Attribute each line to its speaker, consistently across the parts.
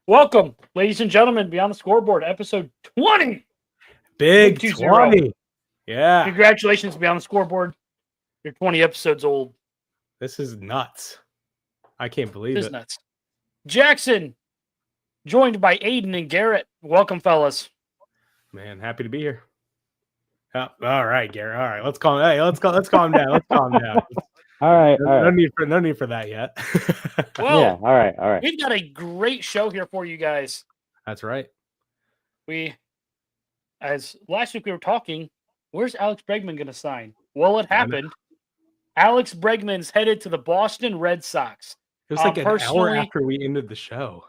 Speaker 1: Welcome, ladies and gentlemen, Beyond the Scoreboard, episode 20.
Speaker 2: Big 20. Yeah.
Speaker 1: Congratulations, Beyond the Scoreboard. You're 20 episodes old.
Speaker 2: This is nuts. I can't believe it.
Speaker 1: This is nuts. Jackson, joined by Aiden and Garrett. Welcome, fellas.
Speaker 2: Man, happy to be here. All right, Garrett. All right, let's calm down. Let's calm down.
Speaker 3: All right.
Speaker 2: No need for that yet.
Speaker 1: Well,
Speaker 3: yeah. All right.
Speaker 1: We've got a great show here for you guys.
Speaker 2: That's right.
Speaker 1: As last week we were talking, where's Alex Bregman going to sign? Well, it happened. Alex Bregman's headed to the Boston Red Sox.
Speaker 2: It was like an hour after we ended the show.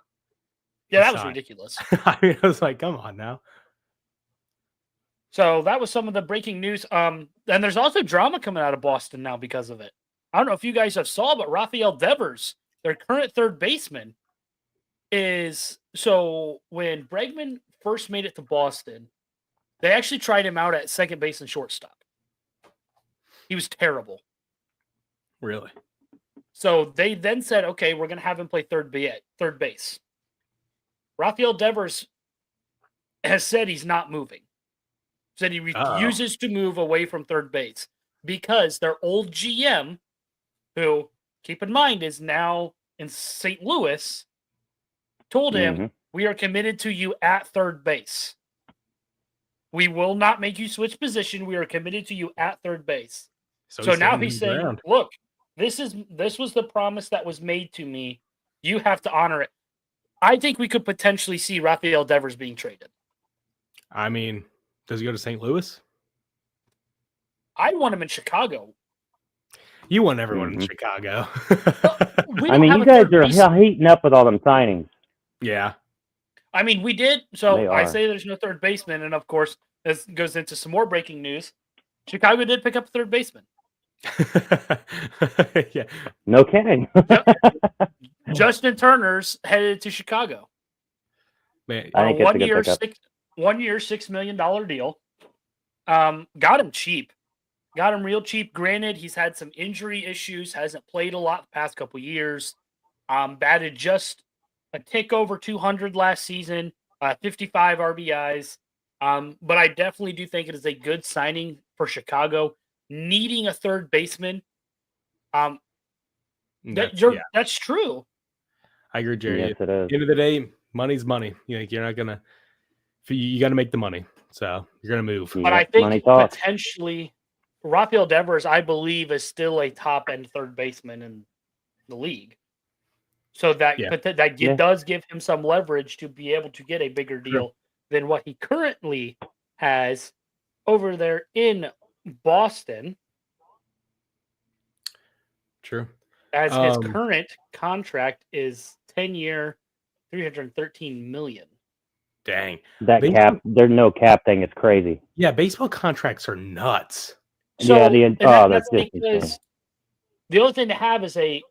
Speaker 1: Yeah, that was ridiculous.
Speaker 2: I was like, come on now.
Speaker 1: So that was some of the breaking news. And there's also drama coming out of Boston now because of it. I don't know if you guys have saw, but Rafael Devers, their current third baseman, so when Bregman first made it to Boston, they actually tried him out at second base and shortstop. He was terrible.
Speaker 2: Really?
Speaker 1: So they then said, okay, we're going to have him play third base. Rafael Devers has said he's not moving. Said he refuses to move away from third base because their old GM, who, keep in mind, is now in St. Louis, told him, we are committed to you at third base. We will not make you switch position. We are committed to you at third base. So now he's saying, look, this was the promise that was made to me. You have to honor it. I think we could potentially see Rafael Devers being traded.
Speaker 2: I mean, does he go to St. Louis?
Speaker 1: I want him in Chicago.
Speaker 2: You want everyone in Chicago.
Speaker 3: I mean, you guys are heating up with all them signings.
Speaker 2: Yeah.
Speaker 1: I mean, we did. So I say there's no third baseman. And of course, this goes into some more breaking news. Chicago did pick up a third baseman.
Speaker 2: Yeah.
Speaker 3: No kidding.
Speaker 1: Justin Turner's headed to Chicago.
Speaker 2: Man,
Speaker 1: 1 year, $6 million deal. Got him cheap. Got him real cheap. Granted, he's had some injury issues, hasn't played a lot the past couple years. Batted just a tick over 200 last season, 55 RBIs. But I definitely do think it is a good signing for Chicago. Needing a third baseman. That's true.
Speaker 2: I agree, Jerry.
Speaker 3: Yes, it is.
Speaker 2: At the end of the day, money's money. You're not gonna. You got to make the money, so you're gonna move.
Speaker 1: But I think potentially Rafael Devers, I believe, is still a top end third baseman in the league. So that does give him some leverage to be able to get a bigger deal than what he currently has over there in Boston.
Speaker 2: True.
Speaker 1: As his current contract is 10-year, $313 million.
Speaker 2: Dang.
Speaker 3: There's no cap thing. It's crazy.
Speaker 2: Yeah, baseball contracts are nuts.
Speaker 1: So, that's because the other thing to have is a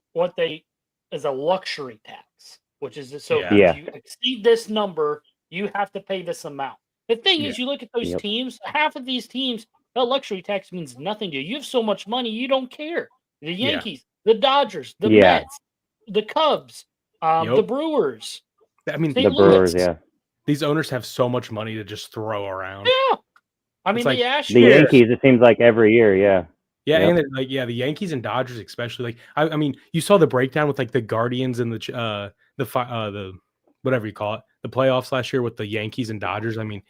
Speaker 1: luxury tax, which is if you exceed this number, you have to pay this amount. The thing is, you look at those teams, half of these teams, that luxury tax means nothing to you. You have so much money, you don't care. The Yankees, the Dodgers, the Mets, the Cubs, the Brewers.
Speaker 2: I mean,
Speaker 3: the Brewers,
Speaker 2: These owners have so much money to just throw around.
Speaker 1: Yeah. I mean,
Speaker 3: the Yankees, it seems like every year,
Speaker 2: Yeah, and the Yankees and Dodgers especially. I mean, you saw the breakdown with like the Guardians and the whatever you call it, the playoffs last year with the Yankees and Dodgers. I mean,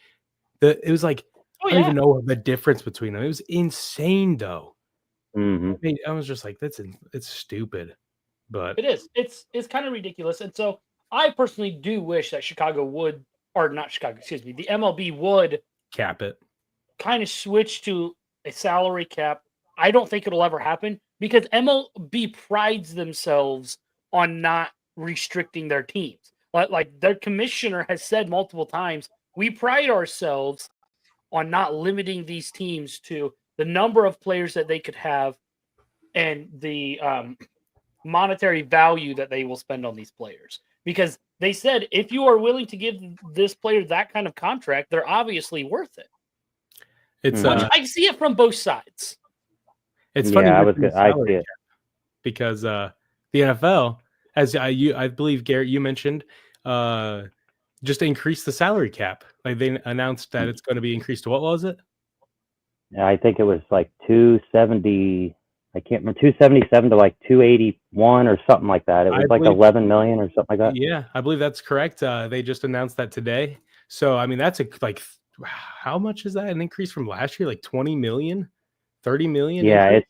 Speaker 2: it was like I don't even know the difference between them. It was insane, though. I mean, I was just like, it's stupid, but
Speaker 1: it is. It's kind of ridiculous, and so I personally do wish that Chicago would, or not Chicago, excuse me, the MLB would
Speaker 2: cap it,
Speaker 1: kind of switch to a salary cap. I don't think it'll ever happen because MLB prides themselves on not restricting their teams. Like their commissioner has said multiple times, we pride ourselves on not limiting these teams to the number of players that they could have and the monetary value that they will spend on these players. Because they said, if you are willing to give this player that kind of contract, they're obviously worth it.
Speaker 2: It's
Speaker 1: I see it from both sides.
Speaker 2: It's funny.
Speaker 3: I see it
Speaker 2: because the NFL, as I believe Garrett, you mentioned, just increase the salary cap. Like they announced that it's going to be increased to what was it?
Speaker 3: I think it was like 270. I can't remember, 277 to like 281 or something like that. It was like 11 million or something like that.
Speaker 2: Yeah, I believe that's correct. They just announced that today. So I mean, that's like, how much is that? An increase from last year? Like 20 million, 30 million?
Speaker 3: Yeah,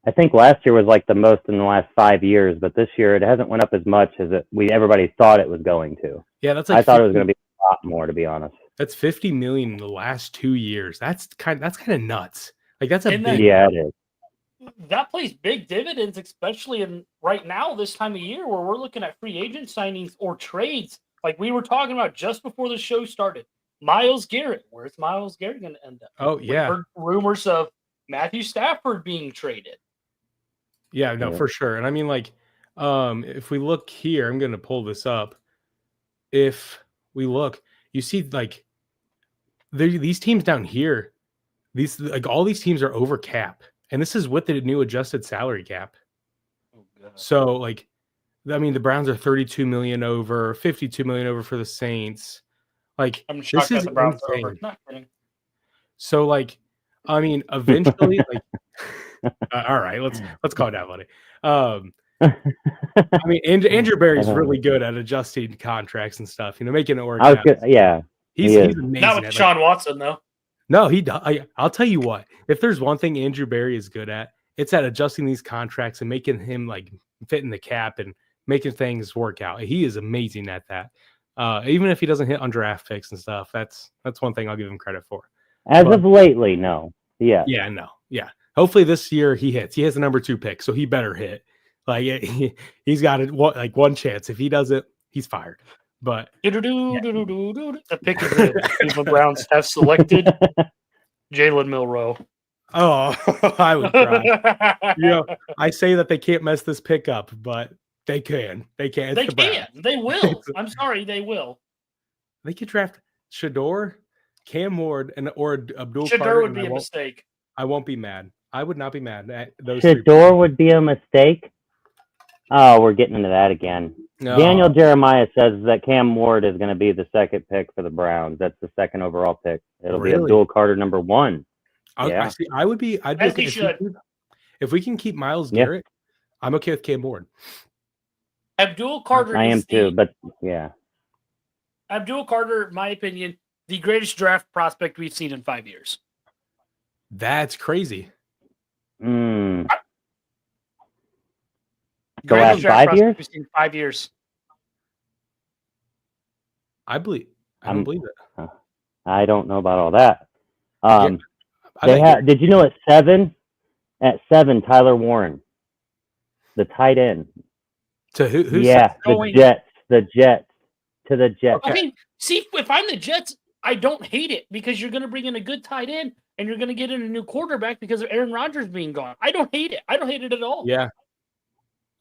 Speaker 3: I think last year was like the most in the last 5 years, but this year it hasn't went up as much as everybody thought it was going to.
Speaker 2: Yeah, that's like
Speaker 3: I thought it was going to be a lot more, to be honest.
Speaker 2: That's 50 million in the last 2 years. That's kind of nuts. Like that's a big.
Speaker 3: Yeah, it is.
Speaker 1: That plays big dividends, especially in right now, this time of year, where we're looking at free agent signings or trades. Like we were talking about just before the show started. Myles Garrett. Where's Myles Garrett going to end up?
Speaker 2: Oh, yeah.
Speaker 1: We heard rumors of Matthew Stafford being traded.
Speaker 2: Yeah, no, for sure. And I mean, like, if we look here, I'm going to pull this up. If we look, you see, like, these teams down here, all these teams are over cap. And this is with the new adjusted salary cap.
Speaker 1: Oh, God.
Speaker 2: So, like, I mean, the Browns are 32 million over, 52 million over for the Saints. Like,
Speaker 1: I'm shocked that the Browns are over. Not kidding.
Speaker 2: So, like, I mean, eventually, like, all right, let's calm down, buddy. I mean, Andrew Berry's really good at adjusting contracts and stuff. You know, making it work.
Speaker 3: Yeah,
Speaker 2: he's amazing.
Speaker 1: Not with Deshaun Watson, though.
Speaker 2: No, he does. I'll tell you what. If there's one thing Andrew Berry is good at, it's at adjusting these contracts and making him like fit in the cap and making things work out. He is amazing at that. Even if he doesn't hit on draft picks and stuff, that's one thing I'll give him credit for.
Speaker 3: As of lately, no. Yeah.
Speaker 2: Yeah, no. Yeah. Hopefully this year he hits. He has the number 2 pick, so he better hit. Like he's got one chance. If he doesn't, he's fired. But
Speaker 1: the pick of the Cleveland Browns have selected Jalen Milroe.
Speaker 2: Oh, I would cry. You know, I say that they can't mess this pick up, but they can. They can.
Speaker 1: They can. They will. I'm sorry, they will.
Speaker 2: They could draft Shador, Cam Ward, or Abdul
Speaker 1: Shador
Speaker 2: Carter,
Speaker 1: would be a mistake.
Speaker 2: I won't be mad. I would not be mad at those.
Speaker 3: Shador would be a mistake. Oh, we're getting into that again. No. Daniel Jeremiah says that Cam Ward is going to be the second pick for the Browns. That's the second overall pick. It'll be Abdul Carter number 1.
Speaker 2: Yeah. I'd be okay if we can keep Myles Garrett. I'm okay with Cam Ward.
Speaker 1: Abdul Carter.
Speaker 3: I am too, but yeah.
Speaker 1: Abdul Carter, in my opinion, the greatest draft prospect we've seen in 5 years.
Speaker 2: That's crazy.
Speaker 3: The last 5 years?
Speaker 1: We've seen 5 years.
Speaker 2: I don't believe it.
Speaker 3: I don't know about all that. Did you know at 7, Tyler Warren, the tight end.
Speaker 2: To who?
Speaker 3: Yeah, the Jets. To the Jets.
Speaker 1: Okay, see, if I'm the Jets, I don't hate it because you're going to bring in a good tight end and you're going to get in a new quarterback because of Aaron Rodgers being gone. I don't hate it. I don't hate it at all.
Speaker 2: Yeah,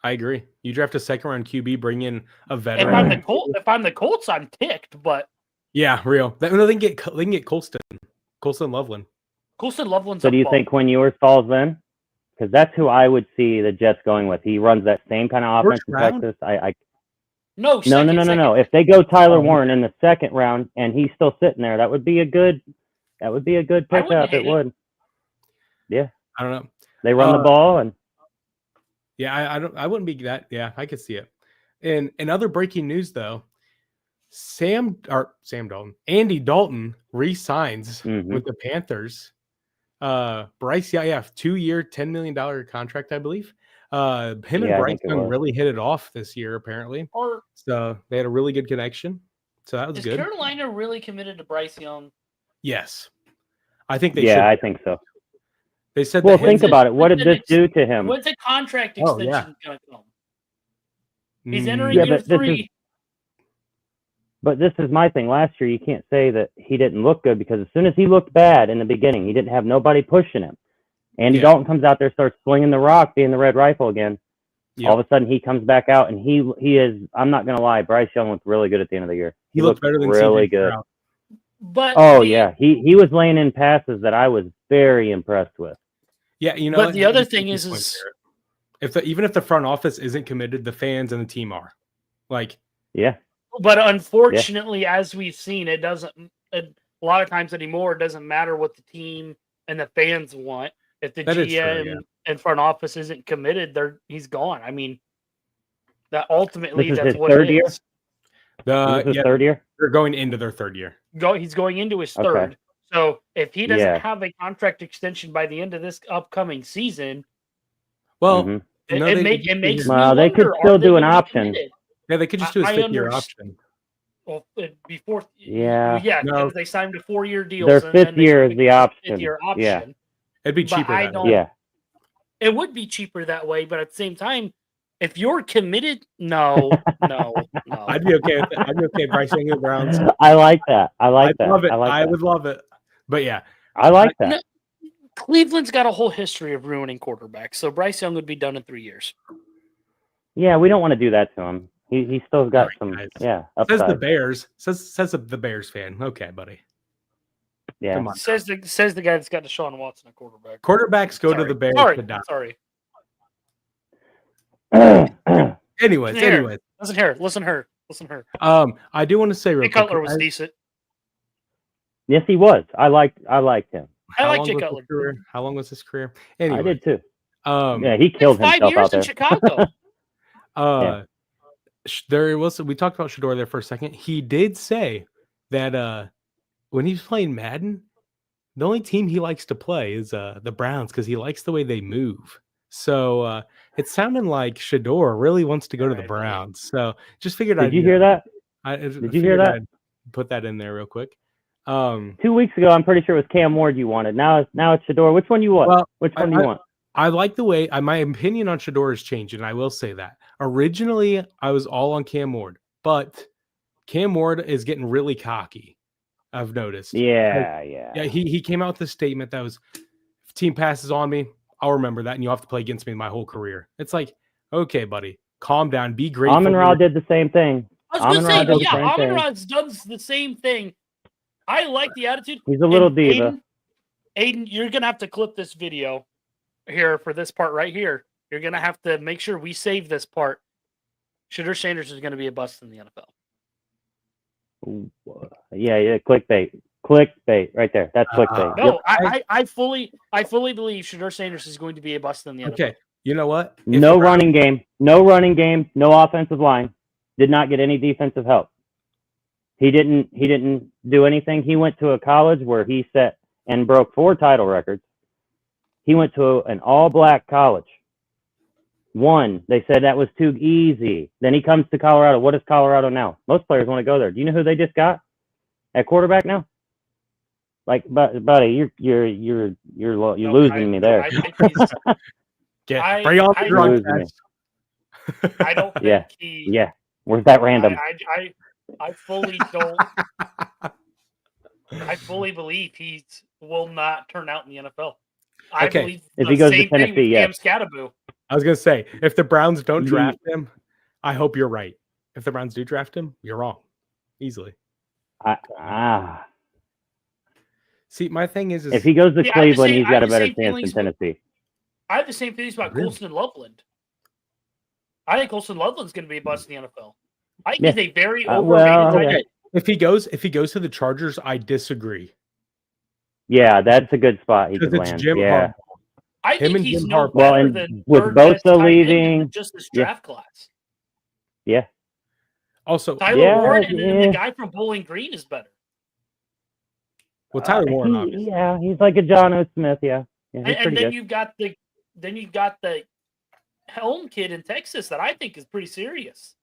Speaker 2: I agree. You draft a second-round QB, bring in a veteran.
Speaker 1: If I'm the Colts, I'm ticked. But
Speaker 2: yeah, real. They can get Colston Loveland.
Speaker 1: Colston Loveland's.
Speaker 3: So do you think Quinn Ewers falls then? Because that's who I would see the Jets going with. He runs that same kind of offense in Texas. No. If they go Tyler Warren in the second round and he's still sitting there, that would be a good pickup. It would. Yeah.
Speaker 2: I don't know.
Speaker 3: They run the ball and.
Speaker 2: Yeah, I wouldn't be that. Yeah, I could see it. And in other breaking news though, Andy Dalton re-signs with the Panthers. Bryce, 2-year, $10 million contract, I believe. Him and Bryce Young really hit it off this year, apparently. So they had a really good connection. So that was good.
Speaker 1: Is Carolina really committed to Bryce Young?
Speaker 2: Yes. I think they should.
Speaker 3: Yeah, I think so.
Speaker 2: They said
Speaker 3: think about it. What did this do to him?
Speaker 1: When's the contract extension going to come? He's entering year 3.
Speaker 3: But this is my thing. Last year, you can't say that he didn't look good because as soon as he looked bad in the beginning, he didn't have nobody pushing him. Andy Dalton comes out there, starts slinging the rock, being the Red Rifle again. Yep. All of a sudden, he comes back out, and he is. I'm not gonna lie, Bryce Young looked really good at the end of the year.
Speaker 2: He looked better than
Speaker 3: really good.
Speaker 2: Brown.
Speaker 1: But
Speaker 3: he was laying in passes that I was very impressed with.
Speaker 2: Yeah, you know.
Speaker 1: But the other thing is
Speaker 2: even if the front office isn't committed, the fans and the team are. Like,
Speaker 3: yeah.
Speaker 1: But unfortunately, as we've seen, it doesn't. A lot of times anymore, it doesn't matter what the team and the fans want. If the GM and front office isn't committed, he's gone. I mean, that ultimately that's what it is.
Speaker 3: This is third year?
Speaker 2: They're going into their third year.
Speaker 1: He's going into his third. Okay. So if he doesn't have a contract extension by the end of this upcoming season,
Speaker 2: well,
Speaker 1: it makes
Speaker 3: they could still do an option.
Speaker 1: Committed.
Speaker 2: Yeah, they could just do a 5-year option.
Speaker 1: Well, before,
Speaker 3: because
Speaker 1: they signed a 4-year deal.
Speaker 3: Their fifth year is the option.
Speaker 1: Yeah,
Speaker 2: it'd be cheaper.
Speaker 1: It would be cheaper that way, but at the same time, if you're committed, no.
Speaker 2: I'd be okay with it. I'd be okay with Bryce Young and the Browns.
Speaker 3: I like that. Love it.
Speaker 2: I would love it. But yeah,
Speaker 3: I like that.
Speaker 1: Cleveland's got a whole history of ruining quarterbacks, so Bryce Young would be done in 3 years.
Speaker 3: Yeah, we don't want to do that to him. He still got some. Yeah, upside.
Speaker 2: Says the Bears. Says the Bears fan. Okay, buddy.
Speaker 3: Yeah.
Speaker 1: Come on. Says the guy that's got Deshaun Watson at quarterback.
Speaker 2: Quarterbacks go to the Bears.
Speaker 1: Sorry.
Speaker 2: Anyways.
Speaker 1: Listen her.
Speaker 2: I do want to say real quick.
Speaker 1: Cutler was decent.
Speaker 3: Yes, he was. I liked him.
Speaker 1: I like Jay Cutler.
Speaker 2: How long was his career? Anyway,
Speaker 3: I did too. He killed himself
Speaker 1: 5 years
Speaker 3: out there.
Speaker 1: in Chicago.
Speaker 2: There was. We talked about Shedeur there for a second. He did say that when he's playing Madden, the only team he likes to play is the Browns because he likes the way they move. So it's sounding like Shedeur really wants to go to the Browns. So just figured.
Speaker 3: Did you hear that?
Speaker 2: Did you hear that? Put that in there real quick.
Speaker 3: 2 weeks ago, I'm pretty sure it was Cam Ward you wanted. Now it's Shedeur. Which one you want?
Speaker 2: Well,
Speaker 3: Which one do you want?
Speaker 2: I like the way my opinion on Shedeur has changed, and I will say that. Originally, I was all on Cam Ward, but Cam Ward is getting really cocky. I've noticed.
Speaker 3: Yeah.
Speaker 2: He came out with a statement that was, if team passes on me, I'll remember that, and you'll have to play against me my whole career. It's like, okay, buddy, calm down, be grateful.
Speaker 3: Amon-Ra did the same thing.
Speaker 1: I was going to say, Amon-Ra's done the same thing. I like the attitude.
Speaker 3: He's a little diva.
Speaker 1: Aiden, you're going to have to clip this video here for this part right here. You're going to have to make sure we save this part. Shedeur Sanders is going to be a bust in the NFL.
Speaker 3: Yeah, clickbait right there. That's clickbait.
Speaker 1: No, I fully believe Shedeur Sanders is going to be a bust in the NFL.
Speaker 2: Okay, you know what?
Speaker 3: No running game, no offensive line. Did not get any defensive help. He didn't do anything. He went to a college where he set and broke 4 title records. He went to an all-black college. They said that was too easy. Then he comes to Colorado. What is Colorado now? Most players want to go there. Do you know who they just got at quarterback now? Like, buddy, you're losing me there.
Speaker 2: Bring on the drug test.
Speaker 1: I don't think he.
Speaker 3: Yeah. Where's that random?
Speaker 1: I fully don't. I fully believe he will not turn out in the NFL. I believe
Speaker 3: if he goes to Tennessee,
Speaker 1: Cam Scatterbo.
Speaker 2: I was gonna say, if the Browns don't draft him, I hope you're right. If the Browns do draft him, you're wrong, easily. See, my thing is
Speaker 3: if he goes to Cleveland, he's got a better chance than Tennessee.
Speaker 1: I have the same feelings about Colston Loveland. I think Colston Loveland's going to be a bust in the NFL. I think he's a very overrated.
Speaker 2: If he goes to the Chargers, I disagree.
Speaker 3: Yeah, that's a good spot he could land.
Speaker 2: Harbaugh.
Speaker 1: I think he's no better than
Speaker 3: with Bosa leaving,
Speaker 1: just this draft class.
Speaker 3: Yeah.
Speaker 2: Also,
Speaker 1: Tyler Warren and the guy from Bowling Green is better.
Speaker 2: Well, Tyler Warren, obviously.
Speaker 3: Yeah, he's like a John O. Smith. Yeah,
Speaker 1: and then you've got the Helm kid in Texas that I think is pretty serious.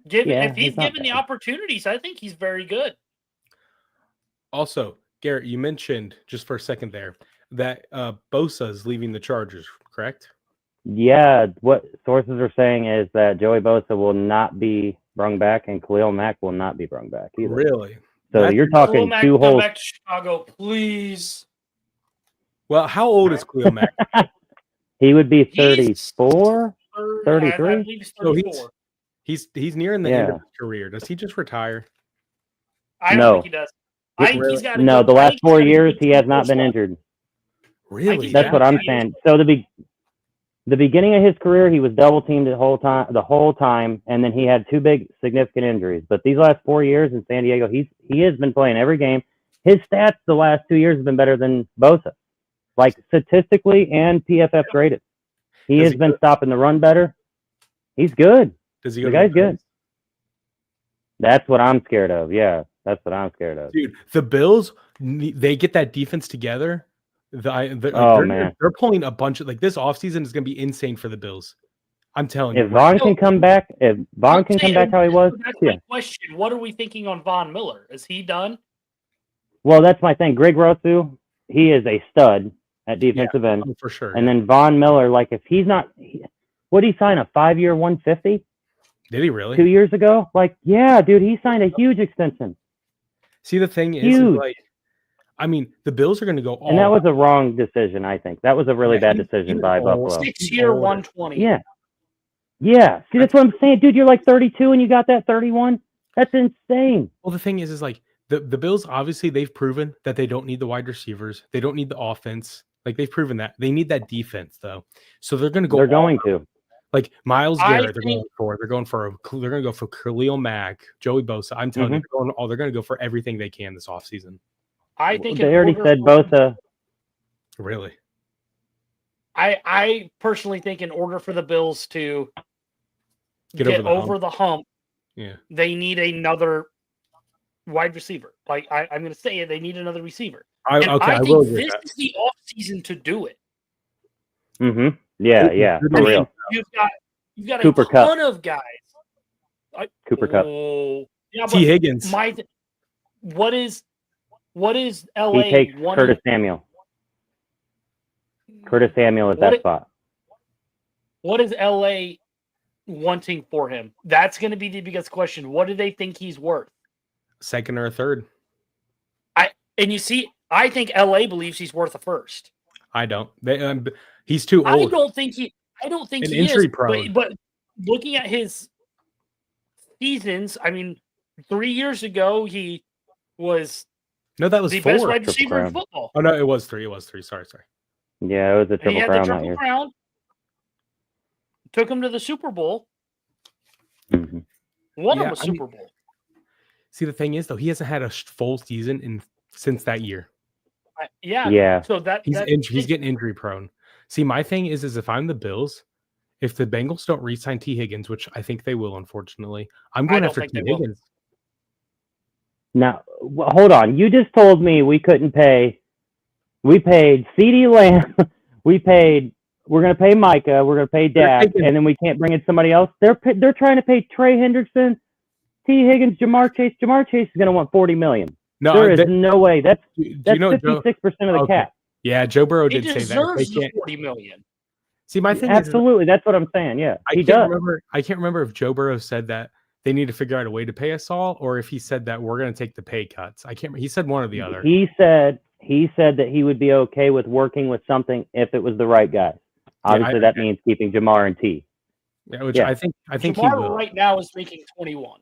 Speaker 1: If he's given the opportunities, I think he's very good.
Speaker 2: Also, Garrett, you mentioned just for a second there that Bosa is leaving the Chargers, correct?
Speaker 3: Yeah, what sources are saying is that Joey Bosa will not be brung back and Khalil Mack will not be brung back either.
Speaker 2: Really?
Speaker 3: So you're talking
Speaker 1: Khalil
Speaker 3: 2
Speaker 1: Mack,
Speaker 3: whole.
Speaker 1: Back to Chicago, please.
Speaker 2: Well, how old is Khalil Mack?
Speaker 3: He would be 34, 33.
Speaker 1: I believe he's 34.
Speaker 2: So he's nearing the end of his career. Does he just retire?
Speaker 1: I don't think he does.
Speaker 3: The last 4 years he has not been injured.
Speaker 2: Really?
Speaker 3: That's what I'm saying. So the beginning of his career, he was double teamed the whole time, and then he had 2 big significant injuries. But these last 4 years in San Diego, he has been playing every game. His stats the last 2 years have been better than Bosa, like statistically and PFF graded. He has been stopping the run better. He's good. The guy's good. That's what I'm scared of. Yeah, that's what I'm scared of.
Speaker 2: Dude, the Bills, they get that defense together.
Speaker 3: Man,
Speaker 2: they're pulling a bunch of this offseason is going to be insane for the Bills. I'm telling you.
Speaker 3: If Vaughn can come back, how he was,
Speaker 1: that's my question. What are we thinking on Von Miller? Is he done?
Speaker 3: Well, that's my thing. Greg Rousseau, he is a stud at defensive end
Speaker 2: for sure.
Speaker 3: And then Von Miller, like if he's not, what did he sign, a 5-year $150?
Speaker 2: Did he really?
Speaker 3: 2 years ago? Like, yeah, dude, he signed a huge extension.
Speaker 2: See, the thing is like, I mean, the Bills are going to go all.
Speaker 3: And that was a wrong decision, I think. That was a really bad decision by Buffalo.
Speaker 1: 6-year, 120.
Speaker 3: Yeah. Yeah. See, that's what I'm saying. Dude, you're like 32 and you got that 31? That's insane.
Speaker 2: Well, the thing is like, the Bills, obviously, they've proven that they don't need the wide receivers. They don't need the offense. Like, they've proven that. They need that defense, though. So they're going to go.
Speaker 3: They're going to.
Speaker 2: Like, Myles Garrett, they're going to go for Khalil Mack, Joey Bosa. I'm telling you, they're going to go for everything they can this offseason.
Speaker 1: I think
Speaker 3: they already said Bosa.
Speaker 2: Really?
Speaker 1: I personally think in order for the Bills to get over the hump, they need another wide receiver. Like I'm going to say it, they need another receiver. I think this is the offseason to do it.
Speaker 3: Mm-hmm. Yeah, for real.
Speaker 1: You've got
Speaker 3: Cooper
Speaker 1: a ton
Speaker 3: Kupp.
Speaker 1: of guys.
Speaker 3: Cooper Kupp.
Speaker 1: Yeah,
Speaker 2: T. Higgins.
Speaker 1: What is LA?
Speaker 3: He takes Curtis Samuel. Curtis Samuel is that spot.
Speaker 1: What is LA wanting for him? That's going to be the biggest question. What do they think he's worth?
Speaker 2: Second or a third.
Speaker 1: I think LA believes he's worth a first.
Speaker 2: I don't. He's too old.
Speaker 1: I don't think he
Speaker 2: injury
Speaker 1: is.
Speaker 2: Prone.
Speaker 1: But looking at his seasons, I mean, 3 years ago he was
Speaker 2: that was
Speaker 1: the
Speaker 2: 4.
Speaker 1: best wide receiver in football.
Speaker 2: Oh no, it was 3. Sorry.
Speaker 3: Yeah, it was a triple crown that year.
Speaker 1: Took him to the Super Bowl.
Speaker 3: Mm-hmm.
Speaker 1: Won him a Super Bowl.
Speaker 2: See, the thing is, though, he hasn't had a full season since that year.
Speaker 3: Yeah.
Speaker 1: So
Speaker 2: he's getting injury prone. See, my thing is if I'm the Bills, if the Bengals don't re-sign T. Higgins, which I think they will, unfortunately, I'm going after T. Higgins.
Speaker 3: Now, hold on. You just told me we couldn't pay. We paid CeeDee Lamb. We're going to pay Micah. We're going to pay Dak, and then we can't bring in somebody else. They're trying to pay Trey Hendrickson, T. Higgins, Jamar Chase. Jamar Chase is going to want $40 million.
Speaker 2: No,
Speaker 3: there is no way. That's 56% of the cap.
Speaker 2: Yeah, Joe Burrow did say that.
Speaker 1: They deserve $40 million.
Speaker 2: See, my thing
Speaker 3: absolutely. That's what I'm saying. Yeah,
Speaker 2: I can't remember if Joe Burrow said that they need to figure out a way to pay us all, or if he said that we're going to take the pay cuts. I can't. He said one or the other.
Speaker 3: He said that he would be okay with working with something if it was the right guy. Obviously, that means keeping Jamar and T.
Speaker 2: Yeah, I think
Speaker 1: Jamar
Speaker 2: he will.
Speaker 1: Right now is making 21.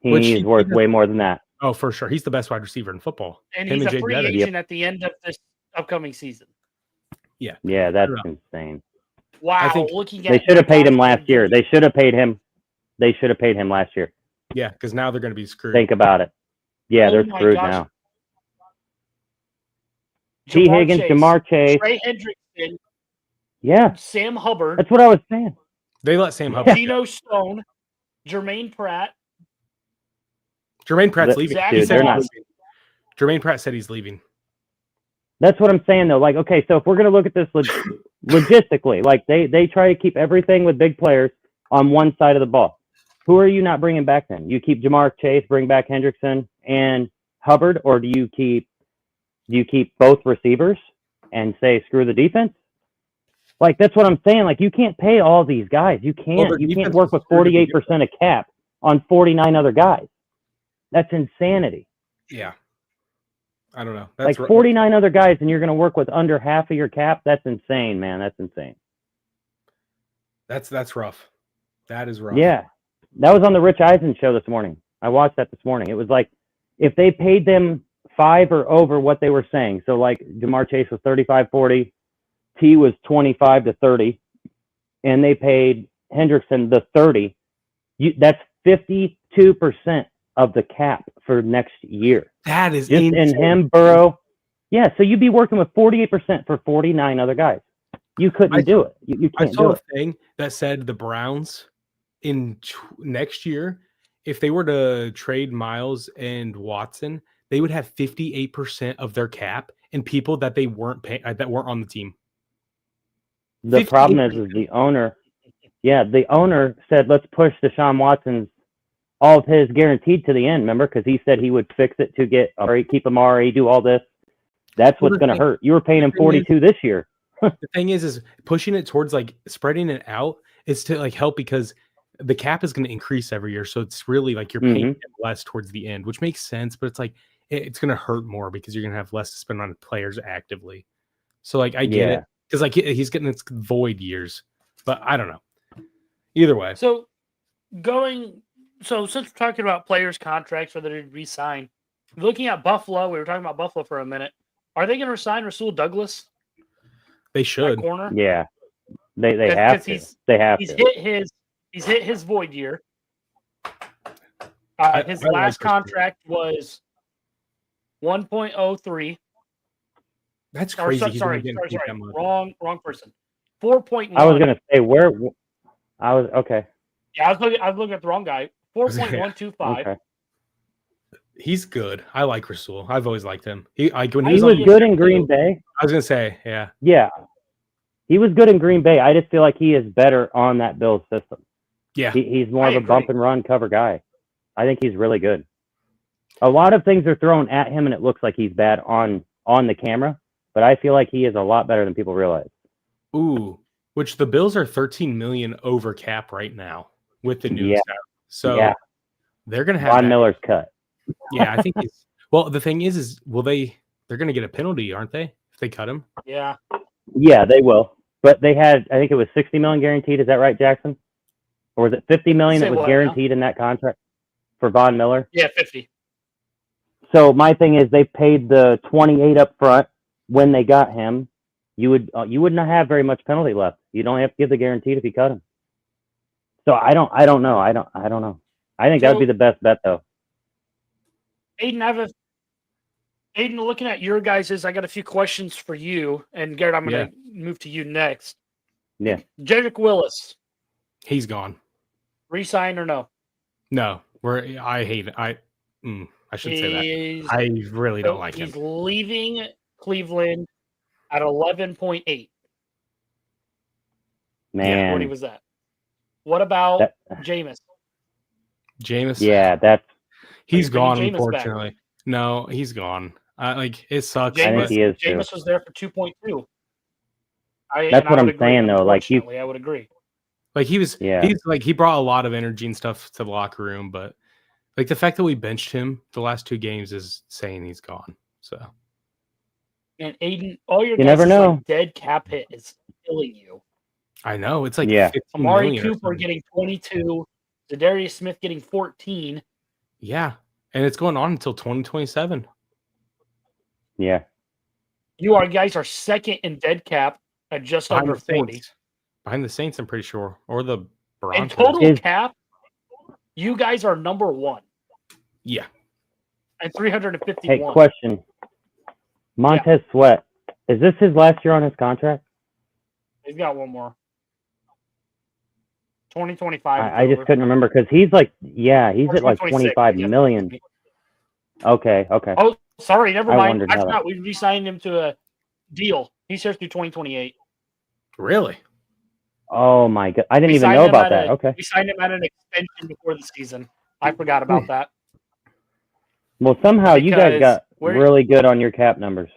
Speaker 3: He's worth way more than that.
Speaker 2: Oh, for sure. He's the best wide receiver in football.
Speaker 1: And he's a free agent at the end of this upcoming season.
Speaker 2: Yeah.
Speaker 3: Yeah, that's insane.
Speaker 1: Wow.
Speaker 3: They should have paid him last year. They should have paid him last year.
Speaker 2: Yeah, because now they're going to be screwed.
Speaker 3: Think about it. Yeah, they're screwed now. T. Higgins, Jamar Chase.
Speaker 1: Trey Hendrickson.
Speaker 3: Yeah.
Speaker 1: Sam Hubbard.
Speaker 3: That's what I was saying.
Speaker 2: They let Sam Hubbard.
Speaker 1: Geno Stone. Jermaine Pratt.
Speaker 2: Jermaine Pratt's leaving.
Speaker 3: Dude,
Speaker 2: Jermaine Pratt said he's leaving.
Speaker 3: That's what I'm saying, though. Like, okay, so if we're going to look at this logistically, like they try to keep everything with big players on one side of the ball. Who are you not bringing back then? You keep Jamar Chase, bring back Hendrickson and Hubbard, or do you keep both receivers and say screw the defense? Like, that's what I'm saying. Like, you can't pay all these guys. You can't. You can't work with 48% of cap on 49 other guys. That's insanity.
Speaker 2: Yeah. I don't know.
Speaker 3: That's like 49 other guys, and you're going to work with under half of your cap? That's insane, man. That's insane.
Speaker 2: That's rough. That is rough.
Speaker 3: Yeah. That was on the Rich Eisen show this morning. I watched that this morning. It was like, if they paid them 5 or over what they were saying, so like Jamar Chase was 35-40, T was 25 to 30, and they paid Hendrickson the 30. That's 52% of the cap for next year.
Speaker 2: That is
Speaker 3: just
Speaker 2: insane.
Speaker 3: in him, Burrow. Yeah, so you'd be working with 48% for 49 other guys. You couldn't do it. You can't do it.
Speaker 2: I saw a thing that said the Browns next year, if they were to trade Miles and Watson, they would have 58% of their cap and people that they weren't paying that weren't on the team.
Speaker 3: The problem is the owner. Yeah, the owner said, let's push Deshaun Watson's all of his guaranteed to the end. Remember, because he said he would fix it to keep him RA, do all this. That's what's going to hurt. You were paying him 42 this year.
Speaker 2: The thing is pushing it towards like spreading it out is to like help because the cap is going to increase every year. So it's really like you're paying less towards the end, which makes sense. But it's like it's going to hurt more because you're going to have less to spend on players actively. So like I get it because like he's getting its void years, but I don't know. Either way.
Speaker 1: So since we're talking about players' contracts, whether they resign, looking at Buffalo, we were talking about Buffalo for a minute. Are they going to resign Rasul Douglas?
Speaker 2: They should.
Speaker 1: Corner?
Speaker 3: Yeah, they have to.
Speaker 1: He's hit his void year. His
Speaker 2: I
Speaker 1: last
Speaker 2: like
Speaker 1: contract was 1.03.
Speaker 2: That's crazy.
Speaker 1: Sorry. Wrong person. 4.1.
Speaker 3: I was going to say okay.
Speaker 1: Yeah, I was looking at the wrong guy. 4.125.
Speaker 3: Okay.
Speaker 2: He's good. I like Rasul. I've always liked him. He
Speaker 3: was good in Green Bay.
Speaker 2: I was gonna say, yeah.
Speaker 3: Yeah. He was good in Green Bay. I just feel like he is better on that Bills system.
Speaker 2: Yeah.
Speaker 3: He's more of a bump and run cover guy. I think he's really good. A lot of things are thrown at him and it looks like he's bad on the camera, but I feel like he is a lot better than people realize.
Speaker 2: Ooh, which the Bills are 13 million over cap right now with the new stuff. So they're gonna have
Speaker 3: Von Miller's cut.
Speaker 2: Yeah, I think he's well. The thing is they're going to get a penalty, aren't they? If they cut him.
Speaker 1: Yeah.
Speaker 3: Yeah, they will. But they had, I think it was 60 million guaranteed. Is that right, Jackson? Or was it 50 million that was guaranteed in that contract for Von Miller?
Speaker 1: Yeah, 50.
Speaker 3: So my thing is, they paid the 28 up front when they got him. You would not have very much penalty left. You don't have to give the guaranteed if you cut him. So I don't know. I don't know. I think that would be the best bet though.
Speaker 1: Aiden, looking at your guys's, I got a few questions for you. And Garrett, I'm going to move to you next.
Speaker 3: Yeah.
Speaker 1: Jedrick Willis.
Speaker 2: He's gone.
Speaker 1: Resign or no?
Speaker 2: No. I hate it. I shouldn't say that. I really don't like him.
Speaker 1: He's leaving Cleveland at 11.8.
Speaker 3: Man.
Speaker 1: What was that? What about Jameis?
Speaker 2: Jameis?
Speaker 3: Yeah,
Speaker 2: he's gone, unfortunately. No, he's gone. It sucks.
Speaker 3: I think he is too.
Speaker 1: Jameis was there for 2.2.
Speaker 3: That's what I'm saying, though. Like
Speaker 1: I would agree.
Speaker 2: Like he's like he brought a lot of energy and stuff to the locker room, but like the fact that we benched him the last 2 games is saying he's gone. So,
Speaker 1: and Aiden, all your
Speaker 3: you never know.
Speaker 1: Like dead cap hit is killing you.
Speaker 2: I know it's like
Speaker 1: Amari Cooper getting 22, Zadarius Smith getting 14.
Speaker 2: Yeah, and it's going on until 2027.
Speaker 3: Yeah,
Speaker 1: you guys are second in dead cap at just under 40.
Speaker 2: Behind the Saints, I'm pretty sure, or the Broncos.
Speaker 1: In total cap, you guys are number 1.
Speaker 2: Yeah,
Speaker 1: and 351.
Speaker 3: Hey, question: Montez Sweat, is this his last year on his contract?
Speaker 1: He's got one more. 2025.
Speaker 3: I just couldn't remember because he's like, he's at like 25 million. Okay.
Speaker 1: Oh, sorry, never mind. I forgot we re-signed him to a deal. He's here through 2028.
Speaker 2: Really?
Speaker 3: Oh my god, I didn't even know about that. Okay,
Speaker 1: we signed him at an extension before the season. I forgot about that.
Speaker 3: Well, somehow you guys got really good on your cap numbers.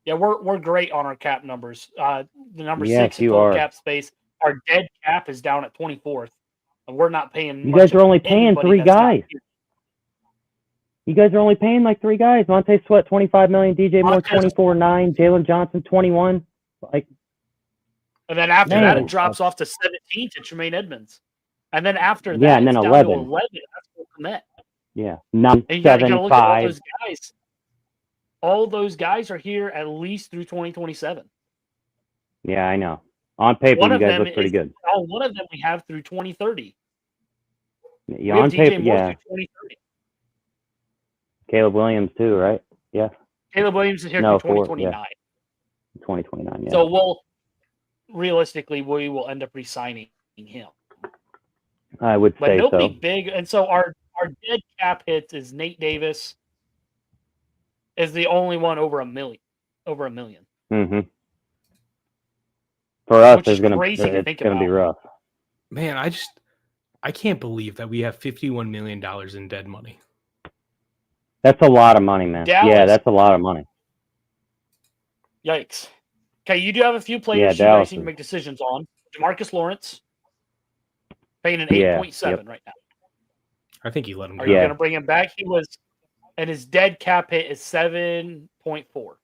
Speaker 1: Yeah, we're great on our cap numbers. The number 6 in total cap space. Our dead cap is down at 24th, and we're not paying.
Speaker 3: You guys are only paying 3 guys. You guys are only paying like 3 guys. Montez Sweat, 25 million. DJ Moore, 24.9. Jalen Johnson, 21. Like,
Speaker 1: and then after that, it drops off to 17 to Tremaine Edmonds, and then after that,
Speaker 3: and then
Speaker 1: it's
Speaker 3: 11.
Speaker 1: Down to 11. That's Cole Kmet.
Speaker 3: Yeah, 9,
Speaker 1: and you
Speaker 3: 7,
Speaker 1: look
Speaker 3: 5.
Speaker 1: At all those guys. All those guys are here at least through 2027.
Speaker 3: Yeah, I know. On paper,
Speaker 1: One
Speaker 3: you
Speaker 1: of
Speaker 3: guys
Speaker 1: them
Speaker 3: look pretty
Speaker 1: is
Speaker 3: good.
Speaker 1: one of them we have through 2030.
Speaker 3: Yeah,
Speaker 1: We have
Speaker 3: on
Speaker 1: DJ
Speaker 3: paper,
Speaker 1: Moore
Speaker 3: yeah.
Speaker 1: through 2030.
Speaker 3: Caleb Williams too, right? Yeah.
Speaker 1: Caleb Williams is here
Speaker 3: No,
Speaker 1: through 2029.
Speaker 3: 2029, yeah.
Speaker 1: So realistically, we will end up re-signing him.
Speaker 3: I would
Speaker 1: But
Speaker 3: say
Speaker 1: nobody
Speaker 3: so.
Speaker 1: big. And so our dead cap hits is Nate Davis is the only one over $1 million.
Speaker 3: Mm-hmm. For us,
Speaker 1: Which is crazy to
Speaker 3: it's
Speaker 1: think
Speaker 3: gonna be
Speaker 1: about.
Speaker 3: rough.
Speaker 2: Man, I can't believe that we have $51 million in dead money.
Speaker 3: That's a lot of money, man.
Speaker 1: Dallas.
Speaker 3: Yeah, that's a lot of money.
Speaker 1: Yikes. Okay, you do have a few players you guys need to make decisions on. DeMarcus Lawrence, paying an 8.7 right now.
Speaker 2: I think you let him go.
Speaker 1: Are you going to bring him back? And his dead cap hit is 7.4.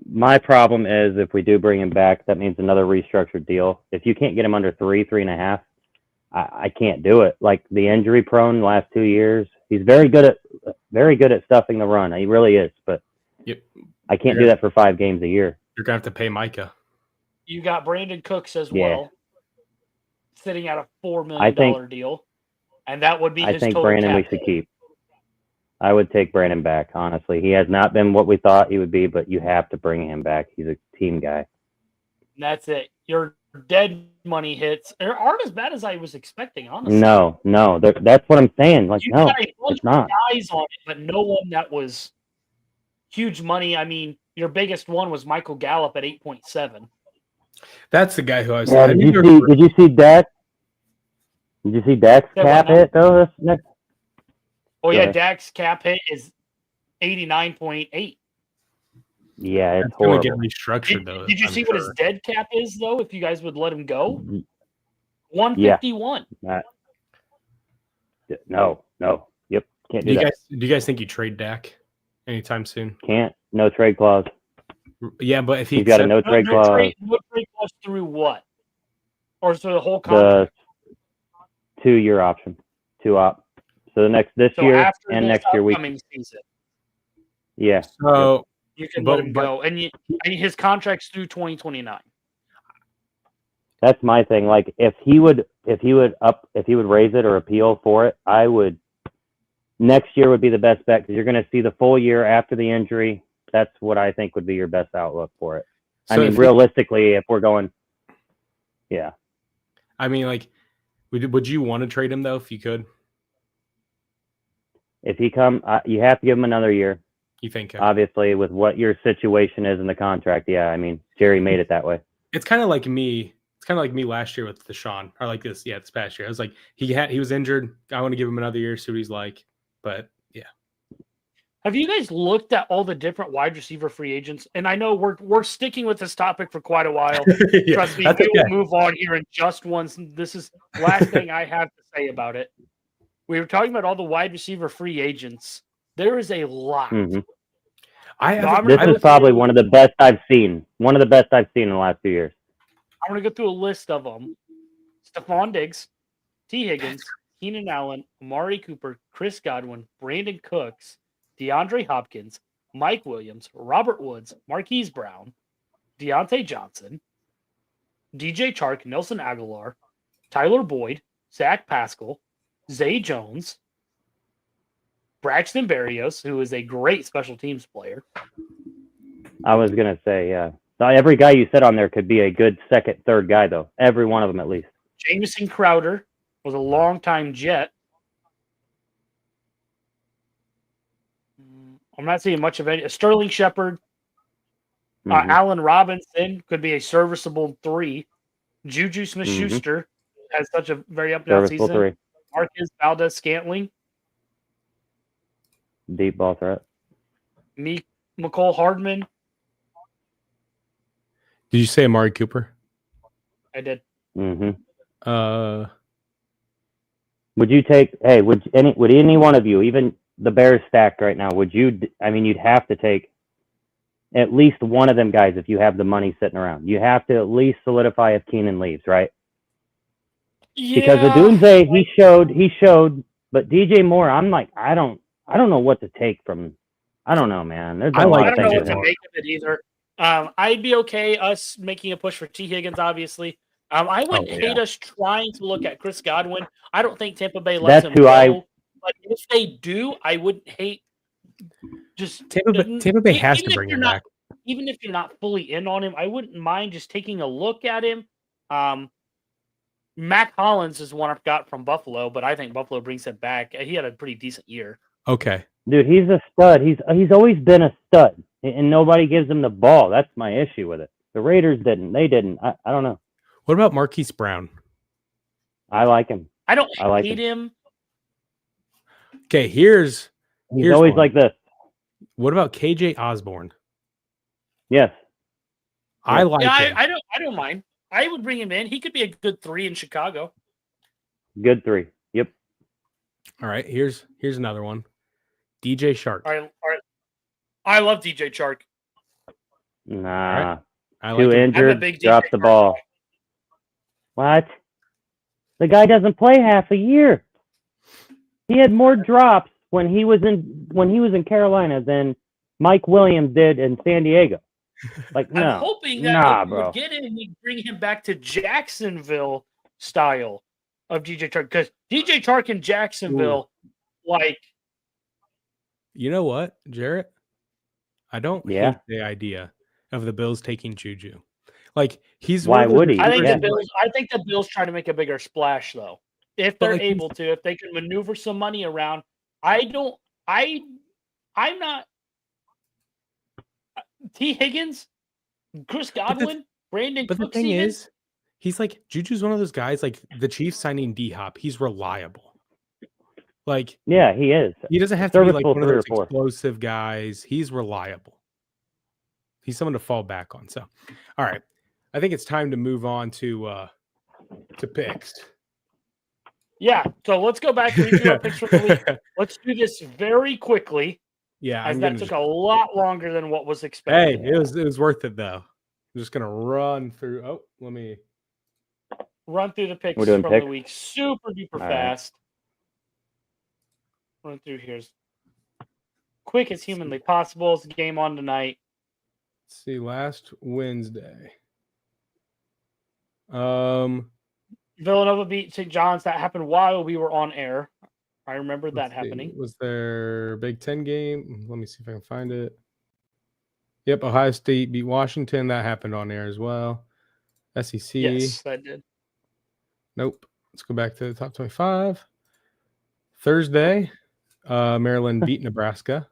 Speaker 3: My problem is if we do bring him back, that means another restructured deal. If you can't get him under 3.5, I can't do it. Like the injury prone last 2 years, he's very good at stuffing the run. He really is, but I can't do that for 5 games a year.
Speaker 2: You're gonna have to pay Micah.
Speaker 1: You got Brandon Cooks as well, sitting at a $4 million deal, and that would be his total
Speaker 3: Brandon
Speaker 1: cap
Speaker 3: we should keep. I would take Brandon back, honestly. He has not been what we thought he would be, but you have to bring him back. He's a team guy.
Speaker 1: And that's it. Your dead money hits aren't as bad as I was expecting, honestly.
Speaker 3: No, that's what I'm saying. Like, no, it's not.
Speaker 1: Guys on it, but no one that was huge money. I mean, your biggest one was Michael Gallup at 8.7.
Speaker 2: That's the guy who I was.
Speaker 3: Yeah, did you see Dak? Did you see Dak's cap hit though?
Speaker 1: Oh yeah, Dak's cap hit is 89.8.
Speaker 3: Yeah, it's
Speaker 2: horrible.
Speaker 3: horrible.
Speaker 2: Get restructured though.
Speaker 1: Did you see what his dead cap is though? If you guys would let him go, 151.
Speaker 3: No. Yep, can't do that.
Speaker 2: Do you guys think you trade Dak anytime soon?
Speaker 3: Can't. No trade clause.
Speaker 2: Yeah, but if
Speaker 3: he's got a no trade clause.
Speaker 1: No trade clause through what? Or through the whole contract?
Speaker 3: The 2-year option. 2-op. So this year and next year
Speaker 1: season.
Speaker 3: Yeah.
Speaker 2: So
Speaker 1: you can let him go, and his contract's through 2029.
Speaker 3: That's my thing. Like if he would raise it or appeal for it, I would. Next year would be the best bet because you're going to see the full year after the injury. That's what I think would be your best outlook for it. So I mean, realistically, if we're going, yeah.
Speaker 2: I mean, like, would you want to trade him though if you could?
Speaker 3: If he you have to give him another year.
Speaker 2: You think?
Speaker 3: Obviously, with what your situation is in the contract, yeah. I mean, Jerry made it that way.
Speaker 2: It's kind of like me. It's kind of like me last year with Deshaun, or like this past year. I was like, he was injured. I want to give him another year, see what he's like. But yeah.
Speaker 1: Have you guys looked at all the different wide receiver free agents? And I know we're sticking with this topic for quite a while. Trust me, we will move on here in just once. This is the last thing I have to say about it. We were talking about all the wide receiver free agents. There is a lot.
Speaker 3: Mm-hmm.
Speaker 1: This
Speaker 3: is probably one of the best I've seen. One of the best I've seen in the last 2 years.
Speaker 1: I'm going to go through a list of them. Stephon Diggs, T. Higgins, Keenan Allen, Amari Cooper, Chris Godwin, Brandon Cooks, DeAndre Hopkins, Mike Williams, Robert Woods, Marquise Brown, Deontay Johnson, DJ Chark, Nelson Aguilar, Tyler Boyd, Zach Pascal, Zay Jones, Braxton Berrios, who is a great special teams player.
Speaker 3: I was going to say, yeah. Not every guy you said on there could be a good second, third guy, though. Every one of them, at least.
Speaker 1: Jamison Crowder was a longtime Jet. I'm not seeing much of any. Sterling Shepard. Allen Robinson could be a serviceable 3. Juju Smith-Schuster has such a very up-and-down season.
Speaker 3: 3.
Speaker 1: Marcus Valdez-Scantling.
Speaker 3: Deep ball threat.
Speaker 1: McCole Hardman.
Speaker 2: Did you say Amari Cooper?
Speaker 1: I did.
Speaker 3: Mm-hmm. Would you take? Hey, would any one of you, even the Bears stacked right now? Would you? I mean, you'd have to take at least one of them guys if you have the money sitting around. You have to at least solidify if Keenan leaves, right?
Speaker 1: Yeah.
Speaker 3: Because the Doomsday, he showed, but DJ Moore, I'm like, I don't know what to take from. I don't know, man. There's a lot of things.
Speaker 1: I don't know what to make of it either. I'd be okay us making a push for T. Higgins, obviously. I wouldn't hate us trying to look at Chris Godwin. I don't think Tampa Bay lets him go. But if they do, I wouldn't hate just
Speaker 2: Tampa Bay has to bring him back.
Speaker 1: Even if you're not fully in on him, I wouldn't mind just taking a look at him. Mac Hollins is one I've got from Buffalo, but I think Buffalo brings him back. He had a pretty decent year.
Speaker 2: Okay.
Speaker 3: Dude, he's a stud. He's always been a stud, and nobody gives him the ball. That's my issue with it. The Raiders didn't. They didn't. I don't know.
Speaker 2: What about Marquise Brown?
Speaker 3: I like him.
Speaker 1: I don't hate him.
Speaker 2: Okay, he's
Speaker 3: always like this.
Speaker 2: What about KJ Osborne?
Speaker 3: Yes.
Speaker 2: I like him.
Speaker 1: I don't mind. I would bring him in. He could be a good 3 in Chicago.
Speaker 3: Good 3. Yep.
Speaker 2: All right. Here's another one. DJ Shark.
Speaker 1: All right. I love DJ Shark.
Speaker 3: Nah.
Speaker 2: I
Speaker 3: Too injured. Drops the ball. What? The guy doesn't play half a year. He had more drops when he was in Carolina than Mike Williams did in San Diego. Like, no.
Speaker 1: I'm hoping that we get him and we bring him back to Jacksonville style of DJ Chark, because DJ Chark in Jacksonville,
Speaker 2: you know what, Jarrett? I don't hate the idea of the Bills taking Juju. Like,
Speaker 3: why would he?
Speaker 1: I think the Bills try to make a bigger splash, though. If they're able to, if they can maneuver some money around. I'm not. T. Higgins, Chris Godwin, Brandon Cooks.
Speaker 2: But the thing is, he's like, Juju's one of those guys, like the Chiefs signing D-Hop. He's reliable. Like,
Speaker 3: yeah, he is.
Speaker 2: He doesn't have to be like one of those explosive guys. He's reliable. He's someone to fall back on. So, all right. I think it's time to move on to picks.
Speaker 1: Yeah. So let's go back and review our picks for the week. Let's do this very quickly.
Speaker 2: Yeah,
Speaker 1: as that took a lot longer than what was expected.
Speaker 2: Hey, it was worth it though. I'm just gonna run through. Oh, let me
Speaker 1: run through the picks from the week super duper fast. Run through here as quick as humanly possible. It's a game on tonight.
Speaker 2: Let's see, last Wednesday.
Speaker 1: Villanova beat St. John's. That happened while we were on air. I remember that happening.
Speaker 2: Was their Big Ten game? Let me see if I can find it. Yep, Ohio State beat Washington. That happened on air as well. SEC.
Speaker 1: Yes, that did.
Speaker 2: Nope. Let's go back to the top 25. Thursday, Maryland beat Nebraska.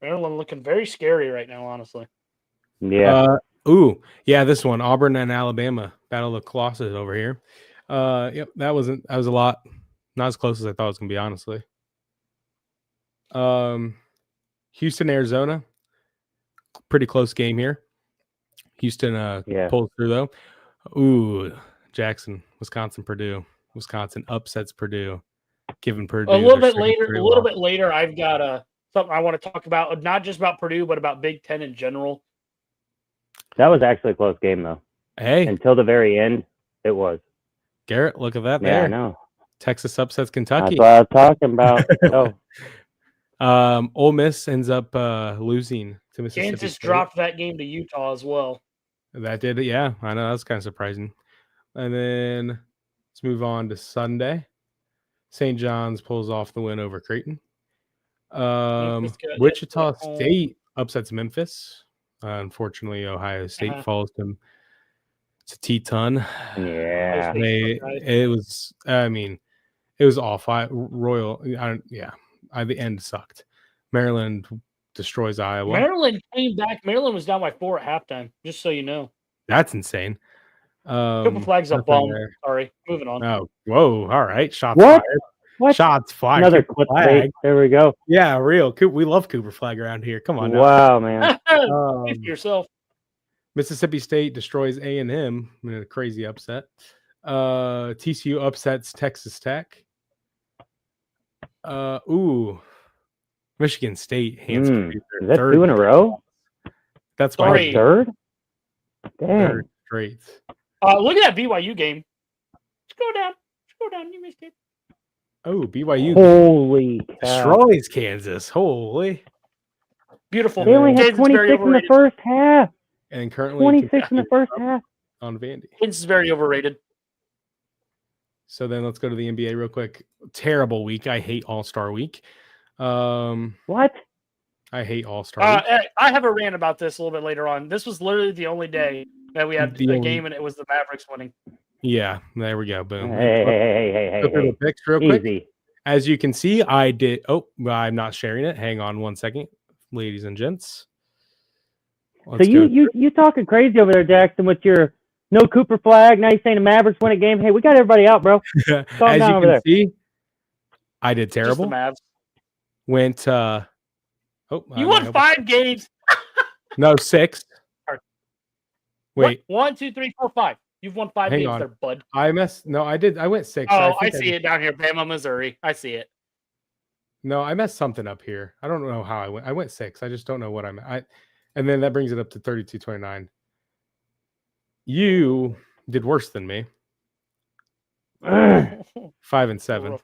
Speaker 1: Maryland looking very scary right now, honestly.
Speaker 3: Yeah.
Speaker 2: This one. Auburn and Alabama. Battle of the Colossus over here. Yep, that was a lot. Not as close as I thought it was gonna be, honestly. Houston, Arizona, pretty close game here. Houston pulls through though. Ooh, Jackson, Wisconsin, Purdue. Wisconsin upsets Purdue, giving Purdue
Speaker 1: a little bit later. I've got something I want to talk about, not just about Purdue, but about Big Ten in general.
Speaker 3: That was actually a close game though.
Speaker 2: Hey,
Speaker 3: until the very end, it was.
Speaker 2: Garrett, look at that.
Speaker 3: Yeah, I know.
Speaker 2: Texas upsets Kentucky.
Speaker 3: That's what I was talking about.
Speaker 2: Ole Miss ends up losing to Mississippi
Speaker 1: Kansas
Speaker 2: State.
Speaker 1: dropped that game to Utah as well.
Speaker 2: That did it, yeah. I know, that's kind of surprising. And then let's move on to Sunday. St. John's pulls off the win over Creighton. Wichita State upsets Memphis. Unfortunately, Ohio State falls to It's a T-ton.
Speaker 3: Yeah.
Speaker 2: It was, I mean, it was awful. The end sucked. Maryland destroys Iowa.
Speaker 1: Maryland came back. Maryland was down by 4 at halftime, just so you know.
Speaker 2: That's insane.
Speaker 1: Cooper Flag's a bum. Sorry. Moving on.
Speaker 2: Oh, whoa. All right. Shots fired.
Speaker 3: What?
Speaker 2: Shots fired.
Speaker 3: Another clickbait. There we go.
Speaker 2: Yeah, real. We love Cooper Flag around here. Come on now.
Speaker 3: Wow, man.
Speaker 1: Yourself.
Speaker 2: Mississippi State destroys A&M in a crazy upset. TCU upsets Texas Tech. Michigan State hands
Speaker 3: Is that 2 in a row?
Speaker 2: That's
Speaker 3: why third. Damn.
Speaker 2: Third straight.
Speaker 1: Look at that BYU game. Scroll down. You missed it.
Speaker 2: Oh, BYU.
Speaker 3: Holy cow.
Speaker 2: Destroys Kansas. Holy.
Speaker 1: Beautiful.
Speaker 3: They only had
Speaker 1: Kansas is very
Speaker 3: 26 in the
Speaker 1: overrated.
Speaker 3: first half.
Speaker 2: And currently
Speaker 3: 26 in the first half.
Speaker 2: on Vandy.
Speaker 1: Kansas is very overrated.
Speaker 2: So then let's go to the NBA real quick. Terrible week. I hate All-Star Week.
Speaker 3: What?
Speaker 2: I hate All-Star Week.
Speaker 1: I have a rant about this a little bit later on. This was literally the only day that we had a game, and it was the Mavericks winning.
Speaker 2: Yeah, there we go. Boom.
Speaker 3: Hey.
Speaker 2: Go through the picks real quick.
Speaker 3: Easy.
Speaker 2: As you can see, I did. Oh, I'm not sharing it. Hang on 1 second, ladies and gents.
Speaker 3: So you talking crazy over there, Jackson, with your no Cooper flag. Now you're saying the Mavericks win a game. Hey, we got everybody out, bro.
Speaker 2: As you can see, I did terrible.
Speaker 1: Just the Mavs.
Speaker 2: Went.
Speaker 1: You won 5 games.
Speaker 2: No, 6. Wait.
Speaker 1: 1, 2, 3, 4, 5. You've won 5 games there, bud.
Speaker 2: I messed. No, I did. I went 6.
Speaker 1: Oh, I see it down here. Bama, Missouri. I see it.
Speaker 2: No, I messed something up here. I don't know how I went. I went 6. I just don't know what I'm. And then that brings it up to 32-29. You did worse than me. 5 and 7.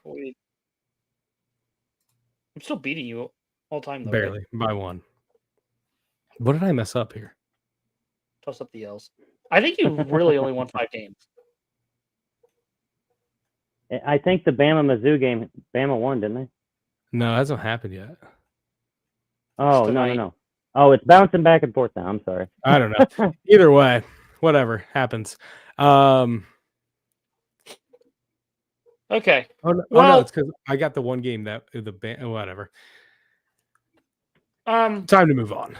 Speaker 1: I'm still beating you all time, though.
Speaker 2: Barely,
Speaker 1: right?
Speaker 2: by 1. What did I mess up here?
Speaker 1: Toss up the L's. I think you really only won 5 games.
Speaker 3: I think the Bama-Mizzou game, Bama won, didn't they?
Speaker 2: No, it hasn't happened yet.
Speaker 3: Oh, no. Oh, it's bouncing back and forth now. I'm sorry.
Speaker 2: I don't know. Either way, whatever happens.
Speaker 1: Okay.
Speaker 2: No, it's because I got the one game that whatever. Time to move on.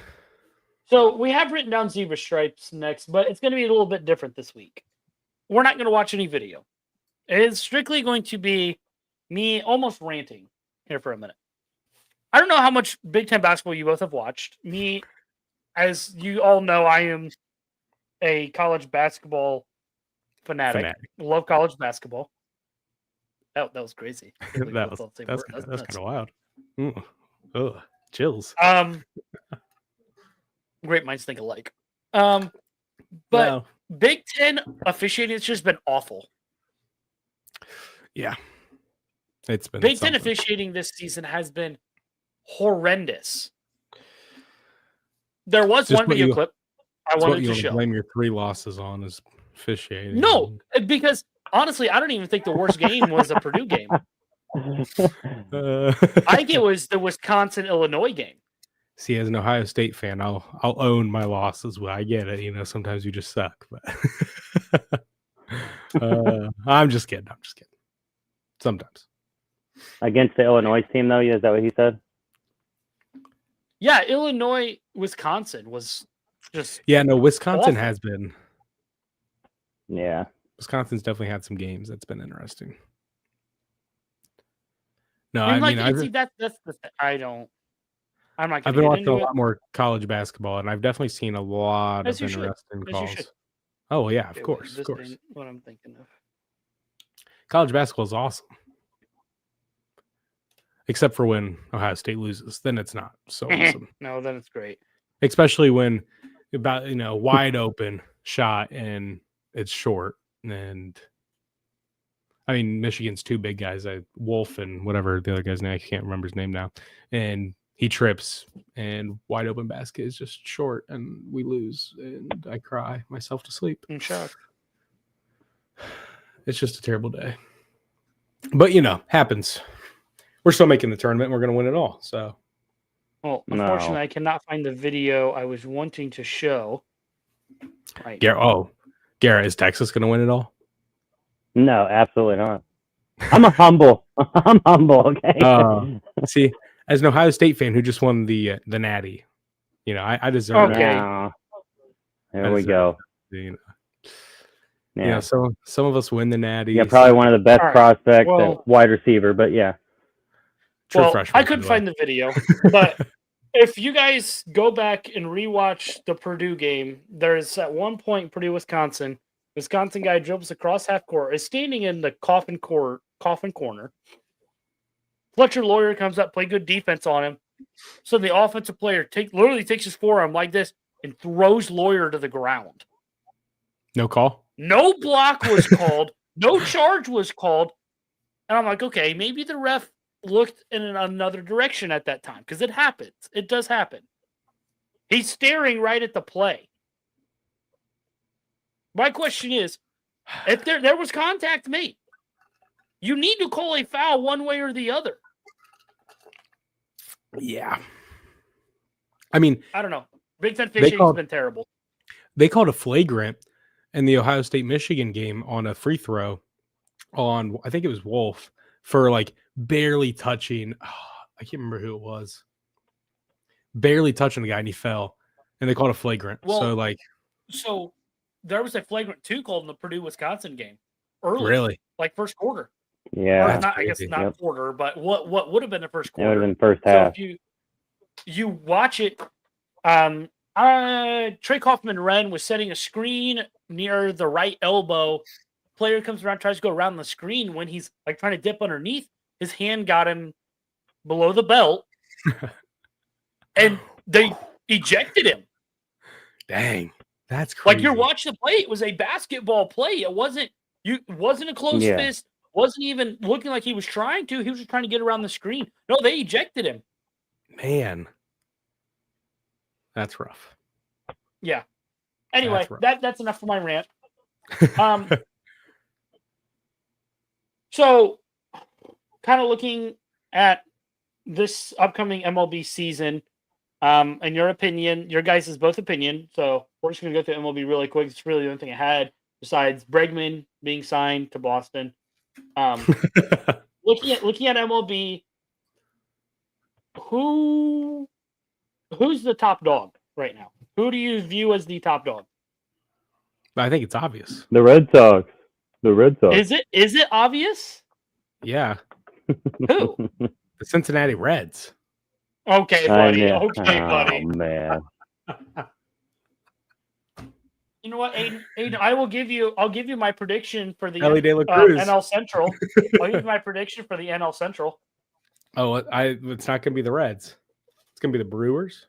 Speaker 1: So we have written down zebra stripes next, but it's going to be a little bit different this week. We're not going to watch any video. It is strictly going to be me almost ranting here for a minute. I don't know how much Big Ten basketball you both have watched. Me, as you all know, I am a college basketball fanatic. Love college basketball. That was crazy.
Speaker 2: That's kind of wild. Ugh, chills.
Speaker 1: Great minds think alike. But no. Big Ten officiating has just been awful.
Speaker 2: Yeah. It's been
Speaker 1: Big Ten officiating this season has been horrendous. There was one video clip I wanted to show.
Speaker 2: Blame your 3 losses on is officiating.
Speaker 1: No, because honestly, I don't even think the worst game was a Purdue game. I think it was the Wisconsin-Illinois game.
Speaker 2: See, as an Ohio State fan, I'll own my losses. Well, I get it. Sometimes you just suck. But I'm just kidding. Sometimes.
Speaker 3: Against the Illinois team, though, is that what he said?
Speaker 1: Yeah, Illinois, Wisconsin was just.
Speaker 2: Yeah, no, Wisconsin
Speaker 1: awful.
Speaker 2: has been.
Speaker 3: Yeah.
Speaker 2: Wisconsin's definitely had some games that's been interesting. No,
Speaker 1: that's the I don't. I'm not.
Speaker 2: I've been watching a lot more college basketball, and I've definitely seen a lot of interesting calls. Oh yeah, of course.
Speaker 1: What I'm thinking of.
Speaker 2: College basketball is awesome, except for when Ohio State loses. Then it's not so awesome.
Speaker 1: No, then it's great.
Speaker 2: Especially when wide open shot and it's short. And I mean, Michigan's 2 big guys, Wolf and whatever the other guy's name. I can't remember his name now. And he trips, and wide open basket is just short, and we lose, and I cry myself to sleep.
Speaker 1: I'm shocked.
Speaker 2: It's just a terrible day. But, happens. We're still making the tournament, and we're going to win it all. So,
Speaker 1: well, unfortunately, I cannot find the video I was wanting to show.
Speaker 2: Right. Garrett, is Texas going to win it all?
Speaker 3: No, absolutely not. I'm humble, okay?
Speaker 2: See, as an Ohio State fan who just won the Natty, I deserve it.
Speaker 3: Okay. There we go.
Speaker 2: Yeah, so some of us win the Natty.
Speaker 3: Yeah, probably one of the best prospects at wide receiver, but yeah.
Speaker 1: I couldn't find the video, but if you guys go back and rewatch the Purdue game, there's at one point Purdue-Wisconsin guy dribbles across half court, is standing in the coffin corner. Fletcher Lawyer comes up, play good defense on him. So the offensive player literally takes his forearm like this and throws Lawyer to the ground.
Speaker 2: No call?
Speaker 1: No block was called. No charge was called. And I'm like, okay, maybe the ref looked in another direction at that time because it happens. It does happen. He's staring right at the play. My question is, if there was contact made, you need to call a foul one way or the other.
Speaker 2: Yeah. I mean,
Speaker 1: I don't know. Big Ten officiating's been terrible.
Speaker 2: They called a flagrant in the Ohio State-Michigan game on a free throw on, I think it was Wolf, for like barely touching. I can't remember who it was. Barely touching the guy, and he fell. And they called a flagrant.
Speaker 1: Well, so there was a flagrant 2 called in the Purdue-Wisconsin game early.
Speaker 2: Really?
Speaker 1: Like first quarter.
Speaker 3: Yeah.
Speaker 1: I guess not quarter, but what would have been the first quarter?
Speaker 3: It would have been first half.
Speaker 1: So if you watch it, Trey Kaufman-Wren was setting a screen near the right elbow. Player comes around, tries to go around the screen. When he's like trying to dip underneath, his hand got him below the belt, and they ejected him.
Speaker 2: Dang, that's crazy.
Speaker 1: Like you're watching the play, it was a basketball play. It wasn't a close fist. Wasn't even looking like he was trying to. He was just trying to get around the screen. No, they ejected him.
Speaker 2: Man, that's rough.
Speaker 1: Yeah. Anyway, that's enough for my rant. So, kind of looking at this upcoming MLB season, in your opinion, your guys' both opinion. So we're just going to go through MLB really quick. It's really the only thing I had besides Bregman being signed to Boston. Looking at MLB, who's the top dog right now? Who do you view as the top dog?
Speaker 2: I think it's obvious.
Speaker 3: The Red Sox. The Red Sox.
Speaker 1: Is it obvious?
Speaker 2: Yeah.
Speaker 1: Who?
Speaker 2: The Cincinnati Reds.
Speaker 1: Okay, buddy. Okay, buddy.
Speaker 3: Oh, man.
Speaker 1: You know what, Aiden, I'll give you my prediction for the
Speaker 2: NL
Speaker 1: Central. I'll give you my prediction for the NL Central.
Speaker 2: Oh, it's not going to be the Reds. It's going to be the Brewers.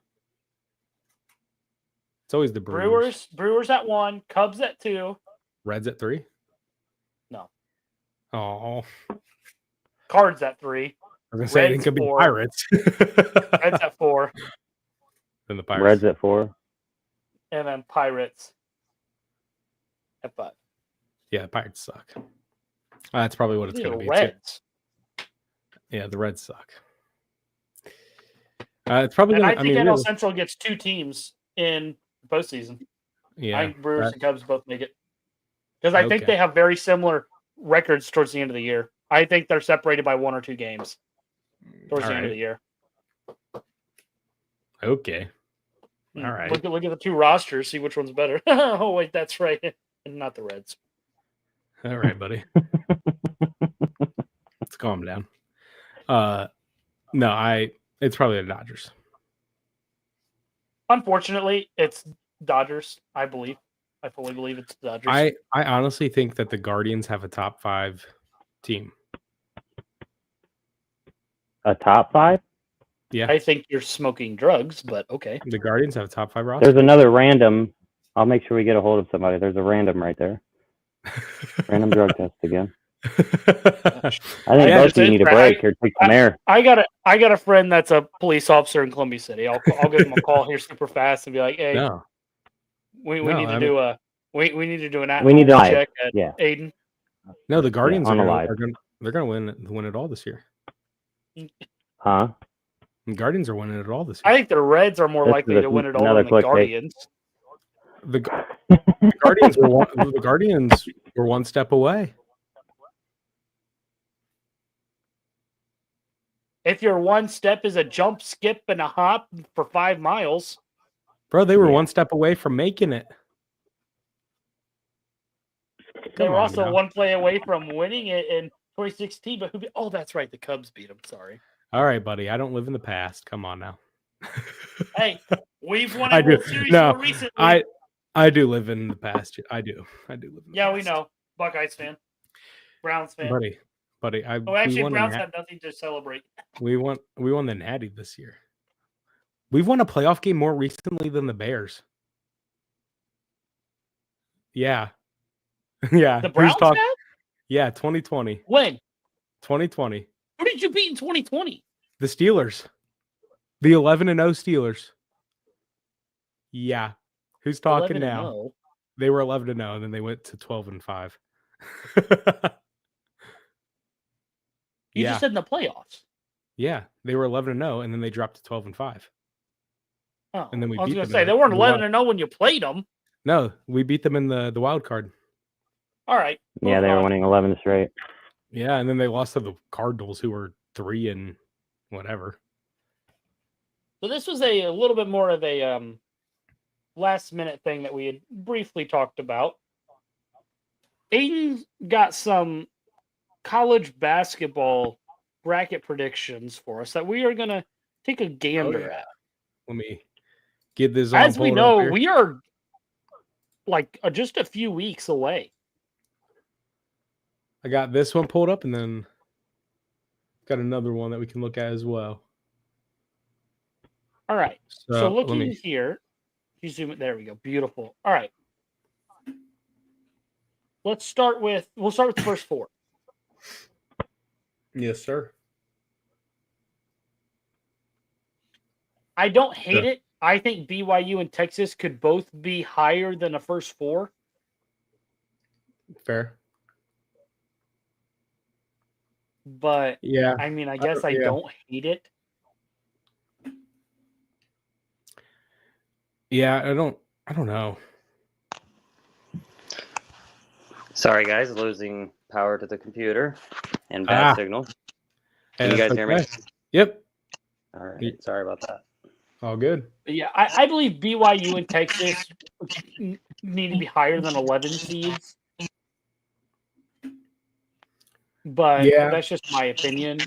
Speaker 2: It's always the Brewers.
Speaker 1: Brewers at 1, Cubs at 2.
Speaker 2: Reds at 3?
Speaker 1: No.
Speaker 2: Oh.
Speaker 1: Cards at 3.
Speaker 2: I was going to say it could be Pirates.
Speaker 1: Reds at 4.
Speaker 2: Then the Pirates.
Speaker 3: Reds at 4.
Speaker 1: And then Pirates at 5.
Speaker 2: Yeah, the Pirates suck. That's probably what it's going to be.
Speaker 1: Reds.
Speaker 2: Yeah, the Reds suck. It's probably.
Speaker 1: And I think NL Central gets 2 teams in postseason.
Speaker 2: Yeah,
Speaker 1: I think Brewers and Cubs both make it because I think they have very similar records towards the end of the year. I think they're separated by 1 or 2 games towards the end of the year.
Speaker 2: Okay. All right.
Speaker 1: Look at the 2 rosters. See which one's better. Oh wait, that's right. Not the Reds.
Speaker 2: All right, buddy. Let's calm down. No, it's probably the Dodgers.
Speaker 1: Unfortunately, it's Dodgers, I believe. I fully believe it's the Dodgers.
Speaker 2: I honestly think that the Guardians have a top 5 team.
Speaker 3: A top 5?
Speaker 2: Yeah.
Speaker 1: I think you're smoking drugs, but okay.
Speaker 2: The Guardians have a top 5 roster.
Speaker 3: There's another random. I'll make sure we get a hold of somebody. There's a random right there. Random drug test again. I think both of you need a break or take some air.
Speaker 1: I got a friend that's a police officer in Columbia City. I'll give him a call here super fast and be like, hey, we need to do an check at Aiden.
Speaker 2: No, the Guardians they're gonna win it all this year.
Speaker 3: Huh?
Speaker 2: The Guardians are winning it all this year.
Speaker 1: I think the Reds are more likely to win it all than the Guardians.
Speaker 2: The Guardians were 1 step away.
Speaker 1: If your 1 step is a jump, skip, and a hop for 5 miles.
Speaker 2: Bro, they were 1 step away from making it.
Speaker 1: They were also 1 play away from winning it in 2016. But that's right. The Cubs beat them. Sorry.
Speaker 2: All right, buddy. I don't live in the past. Come on now.
Speaker 1: Hey, we've won a World Series more recently.
Speaker 2: I do live in the past. I do live in the past.
Speaker 1: We know. Buckeyes fan. Browns fan.
Speaker 2: Buddy.
Speaker 1: Actually, Browns have nothing to celebrate.
Speaker 2: We won the Natty this year. We've won a playoff game more recently than the Bears. Yeah. Yeah.
Speaker 1: The Browns have?
Speaker 2: Yeah, 2020.
Speaker 1: When?
Speaker 2: 2020.
Speaker 1: Who did you beat in 2020?
Speaker 2: The Steelers. The 11-0 Steelers. Yeah. Who's talking
Speaker 1: 11-0.
Speaker 2: now? They were 11-0, and then they went to 12-5.
Speaker 1: You
Speaker 2: Yeah.
Speaker 1: just said in the playoffs.
Speaker 2: Yeah, they were 11-0, and then they dropped to 12-5.
Speaker 1: Oh,
Speaker 2: And then we
Speaker 1: I was
Speaker 2: beat
Speaker 1: going to
Speaker 2: them
Speaker 1: say
Speaker 2: in
Speaker 1: they weren't
Speaker 2: the wild-
Speaker 1: 11-0 when you played them.
Speaker 2: No, we beat them in the wild card.
Speaker 1: All right.
Speaker 3: Yeah, they were winning 11 straight.
Speaker 2: Yeah, and then they lost to the Cardinals, who were 3 and whatever.
Speaker 1: So this was a little bit more of a last minute thing that we had briefly talked about. Aiden got some college basketball bracket predictions for us that we are going to take a gander at.
Speaker 2: Let me get this on.
Speaker 1: As we know, we are like just a few weeks away.
Speaker 2: I got this one pulled up, and then got another one that we can look at as well.
Speaker 1: All right. So
Speaker 2: let
Speaker 1: looking
Speaker 2: me
Speaker 1: here, you zoom it. There we go. Beautiful. All right. We'll start with the first 4.
Speaker 2: Yes, sir.
Speaker 1: I don't hate it. I think BYU and Texas could both be higher than the first 4.
Speaker 2: Fair.
Speaker 1: But
Speaker 2: Yeah,
Speaker 1: I mean, I guess I don't hate it.
Speaker 2: Yeah, I don't know.
Speaker 4: Sorry, guys, losing power to the computer and bad signal. Can you guys hear me?
Speaker 2: Yep.
Speaker 4: All right. Sorry about that.
Speaker 2: All good.
Speaker 1: But yeah, I believe BYU and Texas need to be higher than 11 seeds. But that's just my opinion.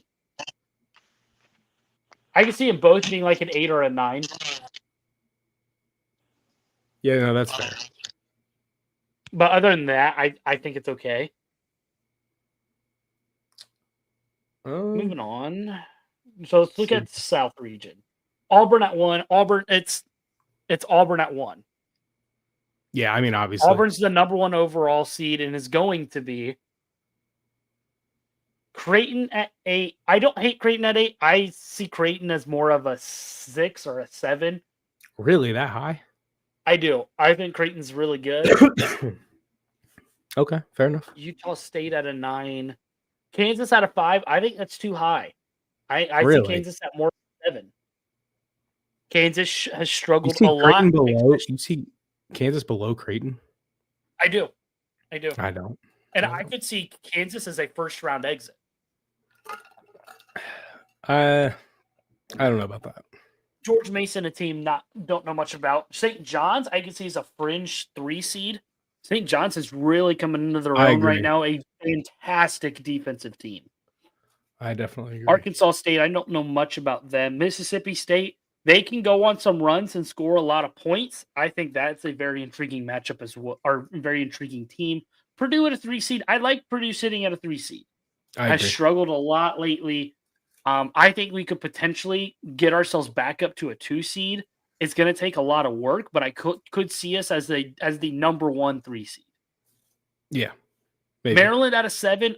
Speaker 1: I can see them both being like an 8 or a 9.
Speaker 2: Yeah, no, that's fair.
Speaker 1: But other than that, I think it's okay. Moving on. So let's look at the South region. Auburn at 1. Auburn, it's Auburn at 1.
Speaker 2: Yeah, I mean, obviously.
Speaker 1: Auburn's the number 1 overall seed and is going to be. Creighton at 8. I don't hate Creighton at 8. I see Creighton as more of a 6 or a 7.
Speaker 2: Really, that high?
Speaker 1: I do. I think Creighton's really good.
Speaker 2: Okay, fair enough.
Speaker 1: Utah State at a 9. Kansas at a 5. I think that's too high. I
Speaker 2: Really?
Speaker 1: see Kansas at more than 7. Kansas has struggled
Speaker 2: You see
Speaker 1: a lot.
Speaker 2: below, you see Kansas below Creighton?
Speaker 1: I do.
Speaker 2: I don't.
Speaker 1: And I could see Kansas as a first-round exit.
Speaker 2: I don't know about that.
Speaker 1: George Mason, a team don't know much about. St. John's, I can see as a fringe 3 seed. St. John's is really coming into their own right now. A fantastic defensive team.
Speaker 2: I definitely agree.
Speaker 1: Arkansas State, I don't know much about them. Mississippi State, they can go on some runs and score a lot of points. I think that's a very intriguing matchup as well, or very intriguing team. Purdue at a 3 seed. I like Purdue sitting at a 3 seed. Has struggled a lot lately. I think we could potentially get ourselves back up to a 2 seed. It's going to take a lot of work, but I could see us as the number 1 3 seed.
Speaker 2: Yeah. Maybe.
Speaker 1: Maryland at a 7.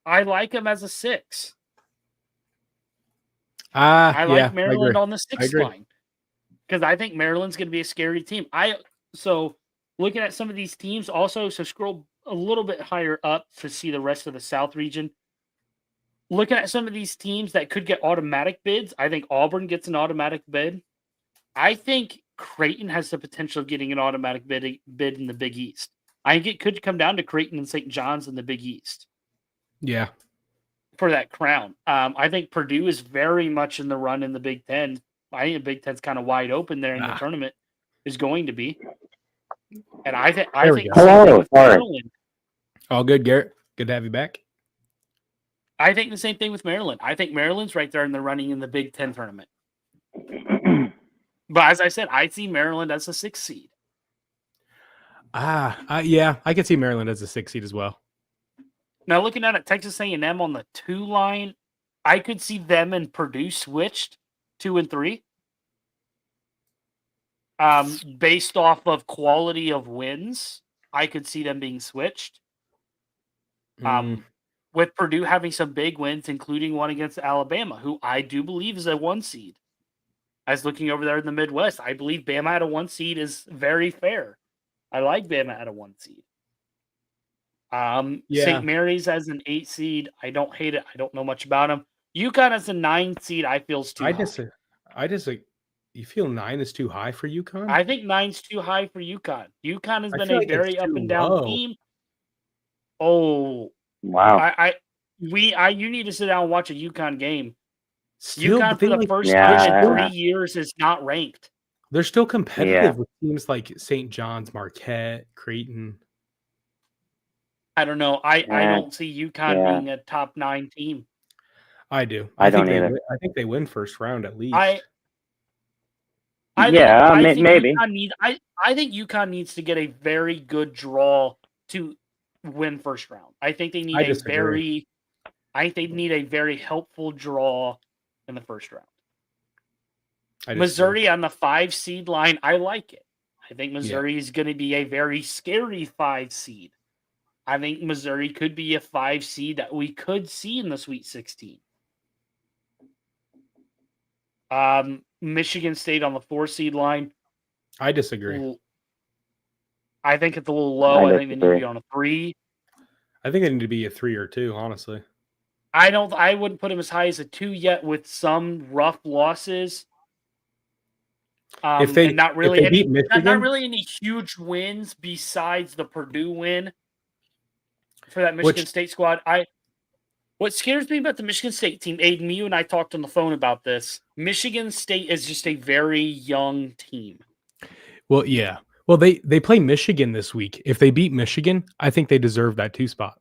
Speaker 1: I like them as a 6. I like Maryland on the 6th line because I think Maryland's going to be a scary team. So looking at some of these teams also, so scroll a little bit higher up to see the rest of the South region. Looking at some of these teams that could get automatic bids, I think Auburn gets an automatic bid. I think Creighton has the potential of getting an automatic bid in the Big East. I think it could come down to Creighton and St. John's in the Big East.
Speaker 2: Yeah.
Speaker 1: For that crown. I think Purdue is very much in the run in the Big Ten. I think the Big Ten's kind of wide open there in the tournament. Is going to be. And I think
Speaker 3: Hello,
Speaker 1: Maryland.
Speaker 2: All good, Garrett. Good to have you back.
Speaker 1: I think the same thing with Maryland. I think Maryland's right there in the running in the Big Ten tournament. But as I said, I see Maryland as a 6 seed.
Speaker 2: Yeah, I could see Maryland as a 6 seed as well.
Speaker 1: Now, looking at it, Texas A&M on the 2 line, I could see them and Purdue switched 2 and 3. Based off of quality of wins, I could see them being switched. With Purdue having some big wins, including one against Alabama, who I do believe is a 1 seed. I was looking over there in the Midwest. I believe Bama at a 1 seed is very fair. I like Bama at a 1 seed. St. Mary's as an 8 seed. I don't hate it. I don't know much about them. UConn as a 9 seed, I feel is too high.
Speaker 2: I just you feel 9 is too high for UConn?
Speaker 1: I think 9's too high for UConn. UConn has been a very up and down team. Oh
Speaker 3: wow!
Speaker 1: You need to sit down and watch a UConn game.
Speaker 2: Still,
Speaker 1: UConn for the first time in 3 years is not ranked.
Speaker 2: They're still competitive with teams like St. John's, Marquette, Creighton.
Speaker 1: I don't know. I don't see UConn being a top 9 team.
Speaker 2: I do.
Speaker 3: I don't either.
Speaker 2: I think they win first round at least.
Speaker 3: Maybe.
Speaker 1: I think UConn needs to get a very good draw to win first round. I think they need a very helpful draw in the first round. Missouri on the 5 seed line, I like it. I think Missouri is going to be a very scary 5 seed. I think Missouri could be a 5 seed that we could see in the Sweet 16. Michigan State on the 4 seed line.
Speaker 2: I disagree.
Speaker 1: I think it's a little low. I think they need to be on a 3.
Speaker 2: I think they need to be a 3 or 2, honestly.
Speaker 1: I wouldn't put them as high as a 2 yet, with some rough losses. Not really any huge wins besides the Purdue win for that Michigan State squad. What scares me about the Michigan State team, Aiden, you and I talked on the phone about this. Michigan State is just a very young team.
Speaker 2: Well, yeah. Well, they play Michigan this week. If they beat Michigan, I think they deserve that 2 spot.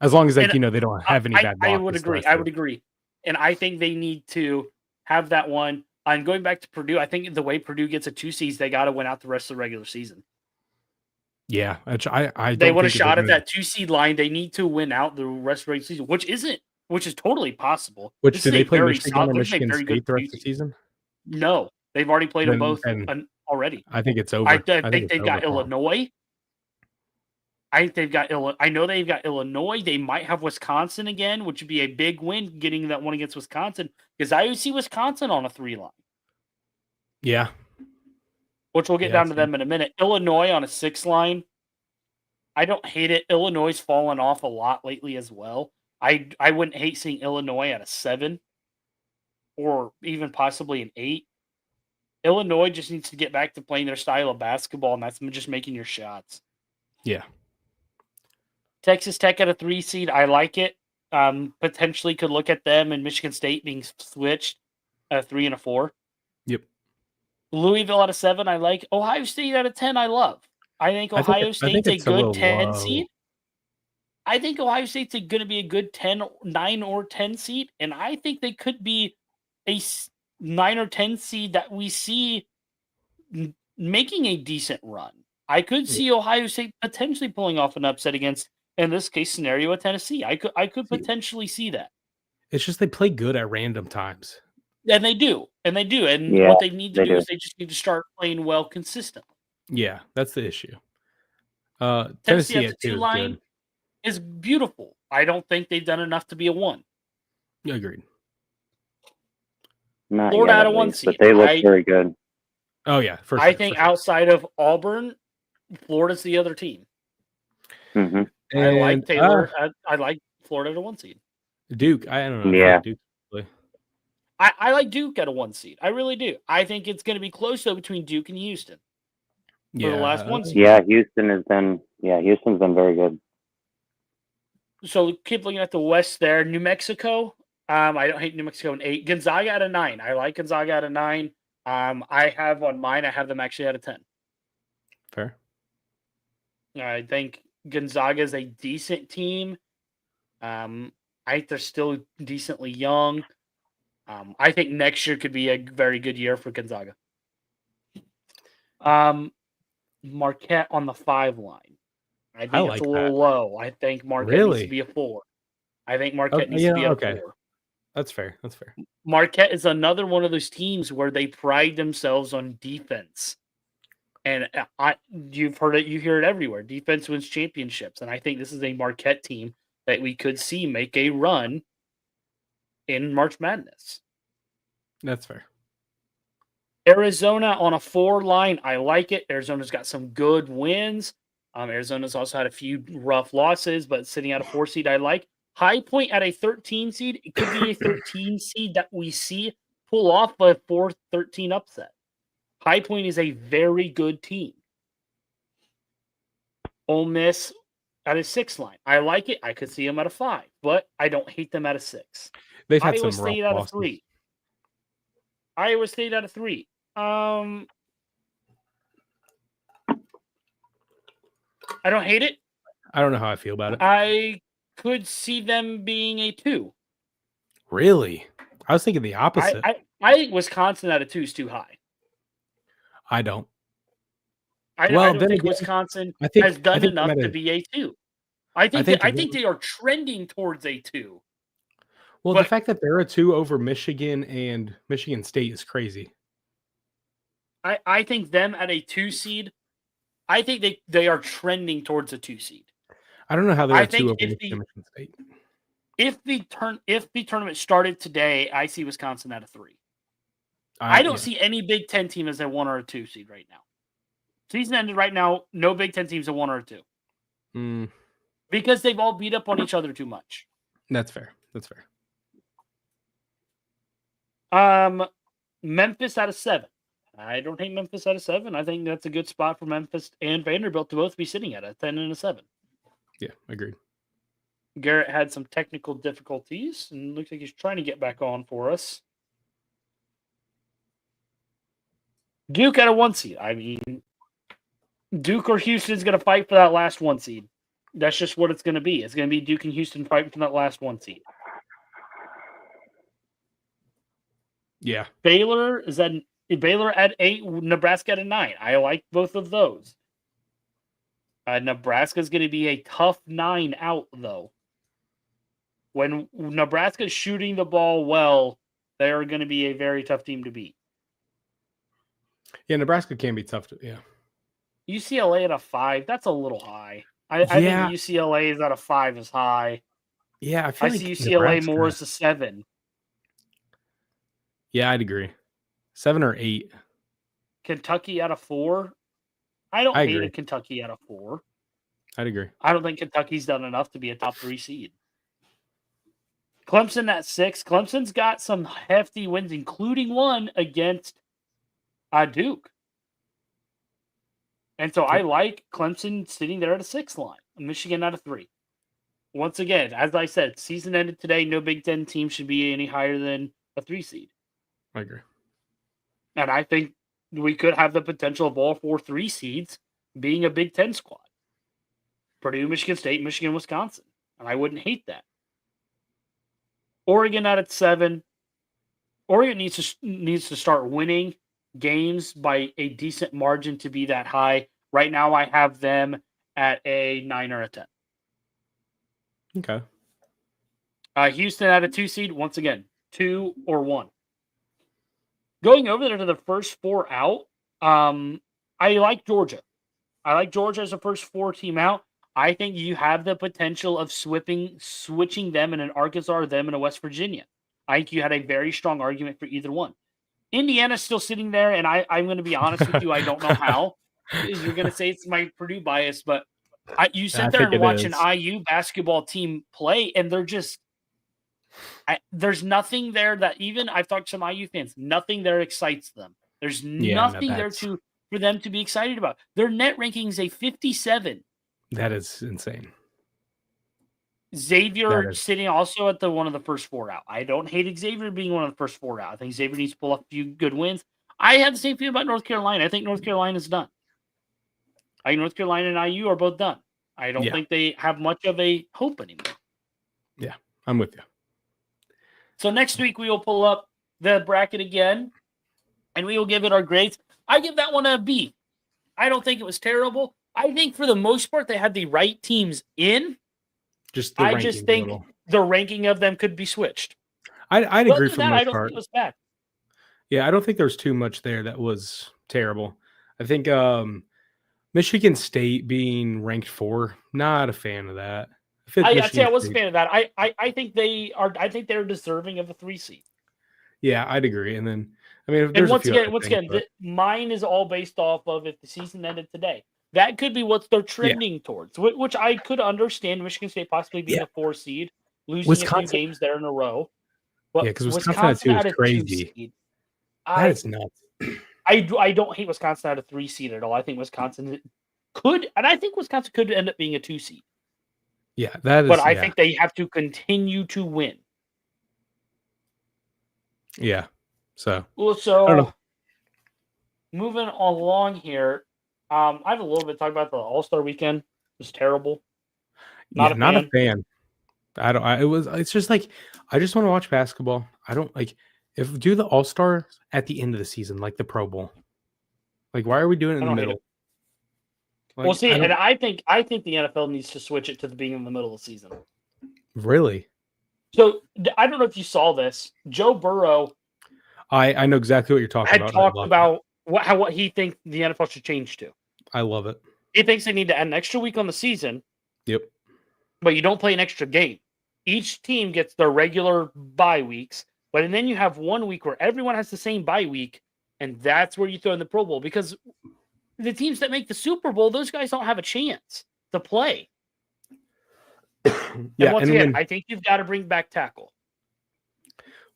Speaker 2: As long as they don't have any bad losses.
Speaker 1: I would agree. And I think they need to have that one. And going back to Purdue, I think the way Purdue gets a 2 seeds, they got to win out the rest of the regular season.
Speaker 2: Yeah,
Speaker 1: they want a shot at that 2 seed line. They need to win out the rest of the regular season, which is totally possible.
Speaker 2: Which do they play Michigan or Michigan State the rest of the season?
Speaker 1: No, they've already played them both already.
Speaker 2: I think it's over.
Speaker 1: I think they've got Illinois. I know they've got Illinois. They might have Wisconsin again, which would be a big win, getting that one against Wisconsin, because I would see Wisconsin on a 3 line.
Speaker 2: Yeah.
Speaker 1: Which we'll get down to them in a minute. Illinois on a 6 line. I don't hate it. Illinois has fallen off a lot lately as well. I wouldn't hate seeing Illinois at a 7 or even possibly an 8. Illinois just needs to get back to playing their style of basketball, and that's just making your shots.
Speaker 2: Yeah.
Speaker 1: Texas Tech at a 3 seed. I like it. Potentially could look at them and Michigan State being switched at a 3 and a 4.
Speaker 2: Yep.
Speaker 1: Louisville at a 7. I like. Ohio State at a 10. I love. I think Ohio State's a good 10 seed. I think Ohio State's going to be a good 9 or 10 seed, and I think they could be a 9 or 10 seed that we see making a decent run. I could see Ohio State potentially pulling off an upset against, in this case scenario, a Tennessee. I could potentially see that.
Speaker 2: It's just they play good at random times.
Speaker 1: And they do. And what they need to do is they just need to start playing well consistently.
Speaker 2: Yeah, that's the issue.
Speaker 1: Tennessee at the 2 line is beautiful. I don't think they've done enough to be a 1.
Speaker 2: Agreed.
Speaker 1: Florida at a 1 seed.
Speaker 3: But they look very good.
Speaker 2: Oh, yeah.
Speaker 1: I think outside of Auburn, Florida's the other team.
Speaker 3: Mm-hmm.
Speaker 1: I like Taylor. I like Florida at a 1 seed.
Speaker 2: Duke, I don't know.
Speaker 3: Yeah.
Speaker 1: I like Duke at a 1 seed. I really do. I think it's going to be close, though, between Duke and Houston for the last 1 seed.
Speaker 3: Yeah, Houston's been very good.
Speaker 1: So keep looking at the West there. New Mexico. I don't hate New Mexico in 8. Gonzaga at a 9. I like Gonzaga at a 9. I have on mine, I have them actually at a 10.
Speaker 2: Fair.
Speaker 1: I think Gonzaga is a decent team. I think they're still decently young. I think next year could be a very good year for Gonzaga. Marquette on the 5 line. I think it's a little low. I think Marquette needs to be a 4. I think Marquette needs to be a 4.
Speaker 2: That's fair.
Speaker 1: Marquette is another one of those teams where they pride themselves on defense. And you've heard it, you hear it everywhere. Defense wins championships. And I think this is a Marquette team that we could see make a run in March Madness.
Speaker 2: That's fair.
Speaker 1: Arizona on a 4 line, I like it. Arizona's got some good wins. Arizona's also had a few rough losses, but sitting at a 4 seed, I like. High Point at a 13 seed. It could be a 13 seed that we see pull off a 4-13 upset. High Point is a very good team. Ole Miss at a 6 line. I like it. I could see them at a 5, but I don't hate them at a 6.
Speaker 2: They've had
Speaker 1: Iowa
Speaker 2: some rough
Speaker 1: State at a
Speaker 2: losses.
Speaker 1: 3. Iowa State at a 3. I don't hate it.
Speaker 2: I don't know how I feel about it.
Speaker 1: I could see them being a 2.
Speaker 2: Really? I was thinking the opposite.
Speaker 1: I think Wisconsin at a 2 is too high.
Speaker 2: I don't.
Speaker 1: I don't think Wisconsin has done enough to be a 2. I think they are trending towards a 2.
Speaker 2: Well, the fact that they're a 2 over Michigan and Michigan State is crazy.
Speaker 1: I think them at a 2 seed, I think they are trending towards a 2 seed.
Speaker 2: I don't know how they're a 2 over Michigan State.
Speaker 1: If the tournament started today, I see Wisconsin at a 3. I don't see any Big Ten team as a 1 or a 2 seed right now. Season ended right now. No Big Ten teams a 1 or a 2. Because they've all beat up on each other too much.
Speaker 2: That's fair. That's fair.
Speaker 1: Memphis at a 7. I don't hate Memphis at a 7. I think that's a good spot for Memphis and Vanderbilt to both be sitting at a 10 and a 7.
Speaker 2: Yeah, agreed.
Speaker 1: Garrett had some technical difficulties and looks like he's trying to get back on for us. Duke at a 1 seed. I mean, Duke or Houston's going to fight for that last 1 seed. That's just what it's going to be. It's going to be Duke and Houston fighting for that last 1 seed.
Speaker 2: Yeah.
Speaker 1: Baylor at 8, Nebraska at a 9. I like both of those. Nebraska's going to be a tough 9 out, though. When Nebraska's shooting the ball well, they are going to be a very tough team to beat.
Speaker 2: Yeah, Nebraska can be tough to,
Speaker 1: UCLA at a 5, that's a little high. I think UCLA is at a 5 is high.
Speaker 2: Yeah, I
Speaker 1: see UCLA more as a 7.
Speaker 2: Yeah, I'd agree. 7 or 8.
Speaker 1: Kentucky at a 4. I don't hate a Kentucky at a 4.
Speaker 2: I'd agree.
Speaker 1: I don't think Kentucky's done enough to be a top 3 seed. Clemson at 6. Clemson's got some hefty wins, including one against Duke. And so I like Clemson sitting there at a 6 line. Michigan at a 3. Once again, as I said, season ended today. No Big Ten team should be any higher than a 3 seed.
Speaker 2: I agree.
Speaker 1: And I think we could have the potential of all 4 3 seeds being a Big Ten squad. Purdue, Michigan State, Michigan, Wisconsin. And I wouldn't hate that. Oregon at a 7. Oregon needs to start winning games by a decent margin to be that high. Right now, I have them at a 9 or a 10.
Speaker 2: Okay.
Speaker 1: Houston at a 2 seed. Once again, 2 or 1. Going over there to the first 4 out, I like Georgia. I like Georgia as a first 4 team out. I think you have the potential of switching them in an Arkansas or them in a West Virginia. I think you had a very strong argument for either one. Indiana's still sitting there, and I'm going to be honest with you, I don't know how. You're going to say it's my Purdue bias, but you sit there and watch an IU basketball team play, and they're just there's nothing there that even I've talked to some IU fans, nothing there excites them. There's nothing there for them to be excited about. Their net ranking is a 57.
Speaker 2: That is insane.
Speaker 1: Xavier sitting also at one of the first 4 out. I don't hate Xavier being one of the first 4 out. I think Xavier needs to pull up a few good wins. I have the same feeling about North Carolina. I think North Carolina is done. I think North Carolina and IU are both done. I don't think they have much of a hope anymore.
Speaker 2: Yeah, I'm with you.
Speaker 1: So next week we will pull up the bracket again, and we will give it our grades. I give that one a B. I don't think it was terrible. I think for the most part they had the right teams in. I just think the ranking of them could be switched.
Speaker 2: I'd agree for the most part.
Speaker 1: I don't think it was bad.
Speaker 2: Yeah, I don't think there was too much there that was terrible. I think Michigan State being ranked 4, not a fan of that.
Speaker 1: I wasn't a fan of that. I think they are. I think they're deserving of a 3 seed.
Speaker 2: Yeah, I'd agree. And then I mean,
Speaker 1: And
Speaker 2: there's
Speaker 1: once
Speaker 2: a few
Speaker 1: again, mine is all based off of if the season ended today. That could be what they're trending towards, which I could understand. Michigan State possibly being a 4 seed, losing a few games there in a row. But
Speaker 2: because Wisconsin
Speaker 1: at a 2
Speaker 2: crazy.
Speaker 1: seed.
Speaker 2: That is nuts.
Speaker 1: I don't hate Wisconsin at a 3 seed at all. I think Wisconsin could end up being a 2 seed.
Speaker 2: Yeah, that is.
Speaker 1: But I think they have to continue to win.
Speaker 2: Yeah. So.
Speaker 1: Well, so moving along here, I have a little bit to talk about the All-Star weekend. It was terrible. Not a fan. It's just like I just want to watch basketball. I don't like do the All-Star at the end of the season, like the Pro Bowl. Like, why are we doing it in the middle? Like, well, see, and I think the NFL needs to switch it to being in the middle of the season.
Speaker 2: Really?
Speaker 1: So I don't know if you saw this. Joe Burrow.
Speaker 2: I know exactly what you're talking about.
Speaker 1: Talked about what he thinks the NFL should change to.
Speaker 2: I love it.
Speaker 1: He thinks they need to add an extra week on the season.
Speaker 2: Yep.
Speaker 1: But you don't play an extra game. Each team gets their regular bye weeks, but then you have 1 week where everyone has the same bye week, and that's where you throw in the Pro Bowl because the teams that make the Super Bowl, those guys don't have a chance to play. And once again, I think you've got to bring back tackle.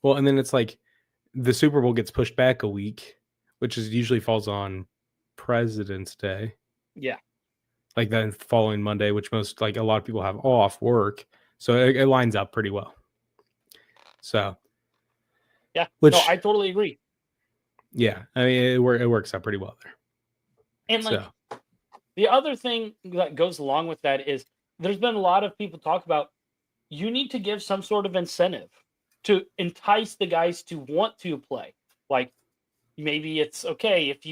Speaker 2: Well, and then it's like the Super Bowl gets pushed back a week, which usually falls on President's Day.
Speaker 1: Yeah.
Speaker 2: Like that following Monday, which a lot of people have off work. So it lines up pretty well. So.
Speaker 1: Yeah. No, I totally agree.
Speaker 2: Yeah. I mean, it works out pretty well there.
Speaker 1: And the other thing that goes along with that is there's been a lot of people talk about you need to give some sort of incentive to entice the guys to want to play. Like maybe it's okay if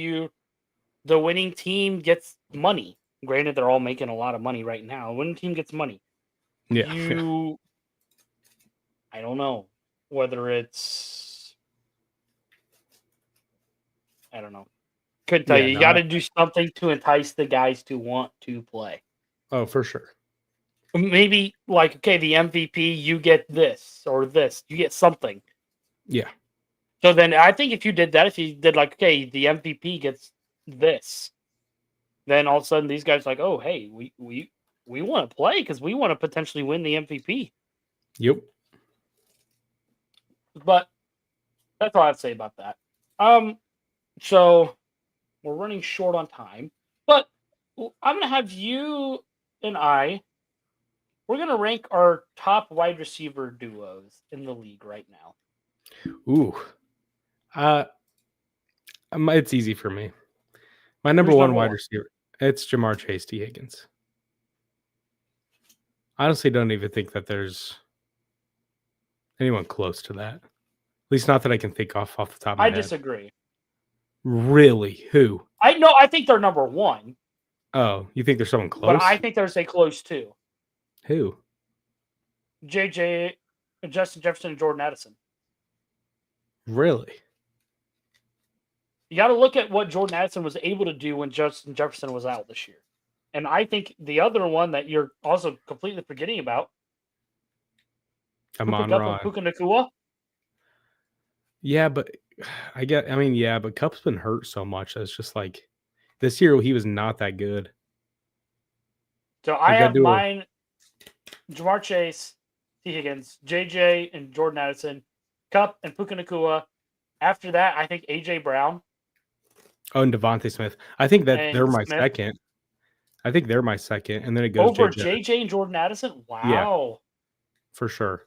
Speaker 1: the winning team gets money. Granted, they're all making a lot of money right now. Winning team gets money.
Speaker 2: Yeah.
Speaker 1: I don't know whether it's. I don't know. Couldn't tell you. You got to do something to entice the guys to want to play.
Speaker 2: Oh, for sure.
Speaker 1: Maybe like, okay, the MVP, you get this or this. You get something.
Speaker 2: Yeah.
Speaker 1: So then I think if you did that, if you did like, okay, the MVP gets this, then all of a sudden these guys are like, oh, hey, we want to play because we want to potentially win the MVP.
Speaker 2: Yep.
Speaker 1: But that's all I have to say about that. So we're running short on time, but I'm going to have you and we're going to rank our top wide receiver duos in the league right now.
Speaker 2: Ooh. It's easy for me. My number one wide receiver, it's Jamar Chase T. Higgins. I honestly don't even think that there's anyone close to that. At least not that I can think off the top of my head.
Speaker 1: I disagree.
Speaker 2: Really? Who?
Speaker 1: I think they're number one.
Speaker 2: Oh, you think there's someone close?
Speaker 1: But I think there's a close two.
Speaker 2: Who?
Speaker 1: Justin Jefferson, and Jordan Addison.
Speaker 2: Really?
Speaker 1: You got to look at what Jordan Addison was able to do when Justin Jefferson was out this year. And I think the other one that you're also completely forgetting about, Puka Nacua.
Speaker 2: Yeah, but but Cup's been hurt so much. It's just like this year he was not that good.
Speaker 1: So I have mine, Jamar Chase, T. Higgins, JJ, and Jordan Addison, Cup and Puka Nacua. After that, I think AJ Brown.
Speaker 2: Oh, and Devontae Smith. I think that they're my second. I think they're my second, and then it goes
Speaker 1: over JJ and Jordan Addison. Wow.
Speaker 2: Yeah, for sure.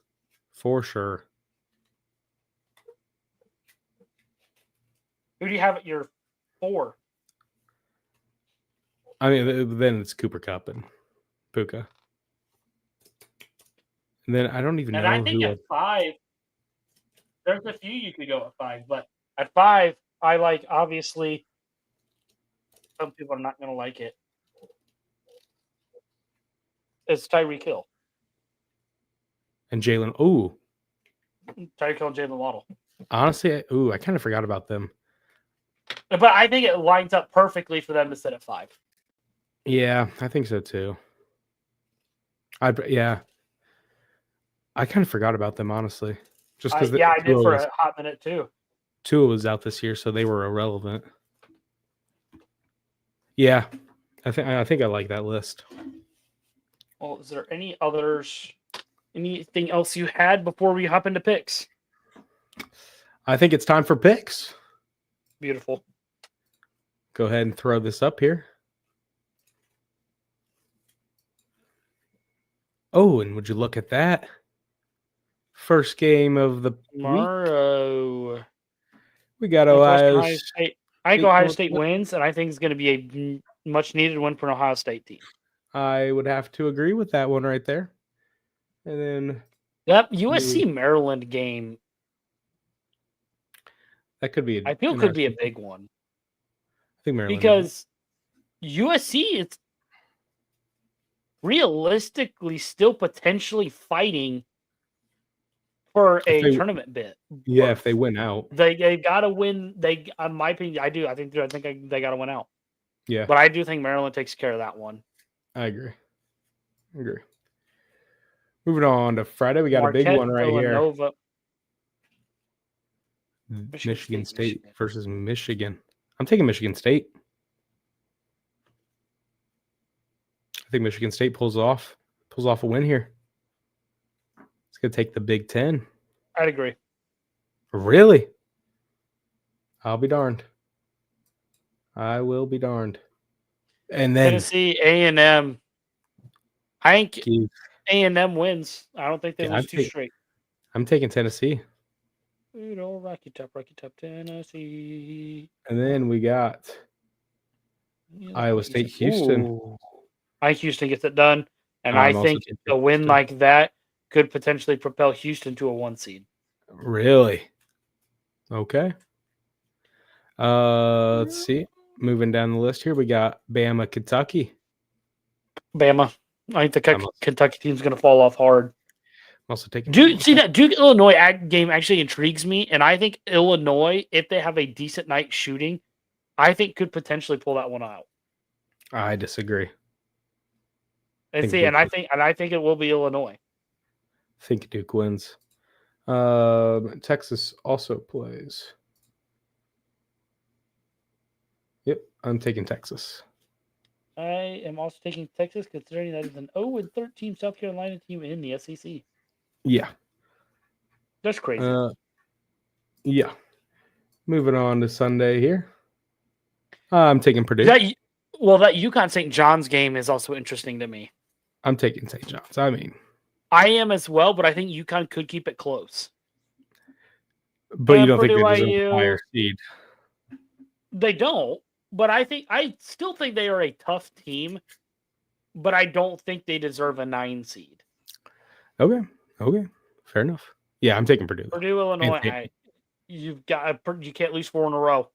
Speaker 1: Who do you have at your 4?
Speaker 2: I mean, then it's Cooper Kupp and Puka. And then I don't even know.
Speaker 1: And I think at 5, there's a few you could go at 5, but at 5, I like, obviously, some people are not going to like it. It's Tyreek Hill.
Speaker 2: And Jalen. Ooh.
Speaker 1: Tyreek Hill and Jalen Waddle.
Speaker 2: Honestly, I kind of forgot about them.
Speaker 1: But I think it lines up perfectly for them to sit at 5.
Speaker 2: Yeah, I think so too. I kind of forgot about them, honestly. Just because
Speaker 1: I did for a hot minute too.
Speaker 2: Tua was out this year, so they were irrelevant. Yeah, I think I like that list.
Speaker 1: Well, is there any others? Anything else you had before we hop into picks?
Speaker 2: I think it's time for picks.
Speaker 1: Beautiful.
Speaker 2: Go ahead and throw this up here. Oh, and would you look at that? First game of the
Speaker 1: Tomorrow.
Speaker 2: week. We got Ohio
Speaker 1: State. I think Ohio State wins, and I think it's going to be a much-needed win for an Ohio State team.
Speaker 2: I would have to agree with that one right there. And then
Speaker 1: that USC Maryland game.
Speaker 2: That could be.
Speaker 1: I feel could be a big one.
Speaker 2: I think Maryland
Speaker 1: because USC is realistically still potentially fighting for a tournament bid.
Speaker 2: Yeah, if they win out,
Speaker 1: they got to win. They, in my opinion, I do. I think they got to win out.
Speaker 2: Yeah,
Speaker 1: but I do think Maryland takes care of that one.
Speaker 2: I agree. Moving on to Friday, we got Marquette, a big one right
Speaker 1: Villanova.
Speaker 2: here. Michigan State versus Michigan. I'm taking Michigan State. I think Michigan State pulls off a win here. It's going to take the Big Ten.
Speaker 1: I'd agree.
Speaker 2: Really? I'll be darned. I will be darned. And then
Speaker 1: Tennessee, A&M. I think A&M wins. I don't think they lose two straight.
Speaker 2: I'm taking Tennessee.
Speaker 1: Rocky Top, Tennessee.
Speaker 2: And then we got Iowa State, Houston.
Speaker 1: Ooh. I think Houston gets it done. And I think a win like that could potentially propel Houston to a 1 seed.
Speaker 2: Really? Okay. Let's see. Moving down the list here, we got Bama, Kentucky.
Speaker 1: Bama. I think the Kentucky team's going to fall off hard.
Speaker 2: I'm also taking
Speaker 1: Duke Illinois game actually intrigues me, and I think Illinois, if they have a decent night shooting, I think could potentially pull that one out.
Speaker 2: I disagree.
Speaker 1: And I think it will be Illinois.
Speaker 2: I think Duke wins. Texas also plays. Yep, I'm taking Texas.
Speaker 1: I am also taking Texas, considering that is an 0-13 South Carolina team in the SEC.
Speaker 2: Yeah.
Speaker 1: That's crazy.
Speaker 2: Yeah. Moving on to Sunday here. I'm taking Purdue.
Speaker 1: That UConn St. John's game is also interesting to me.
Speaker 2: I'm taking St. John's.
Speaker 1: I am as well, but I think UConn could keep it close.
Speaker 2: But you don't think they deserve a higher seed?
Speaker 1: They don't. But I still think they are a tough team, but I don't think they deserve a 9 seed.
Speaker 2: Okay. Fair enough. Yeah, I'm taking Purdue.
Speaker 1: Purdue, Illinois. You can't lose 4 in a row.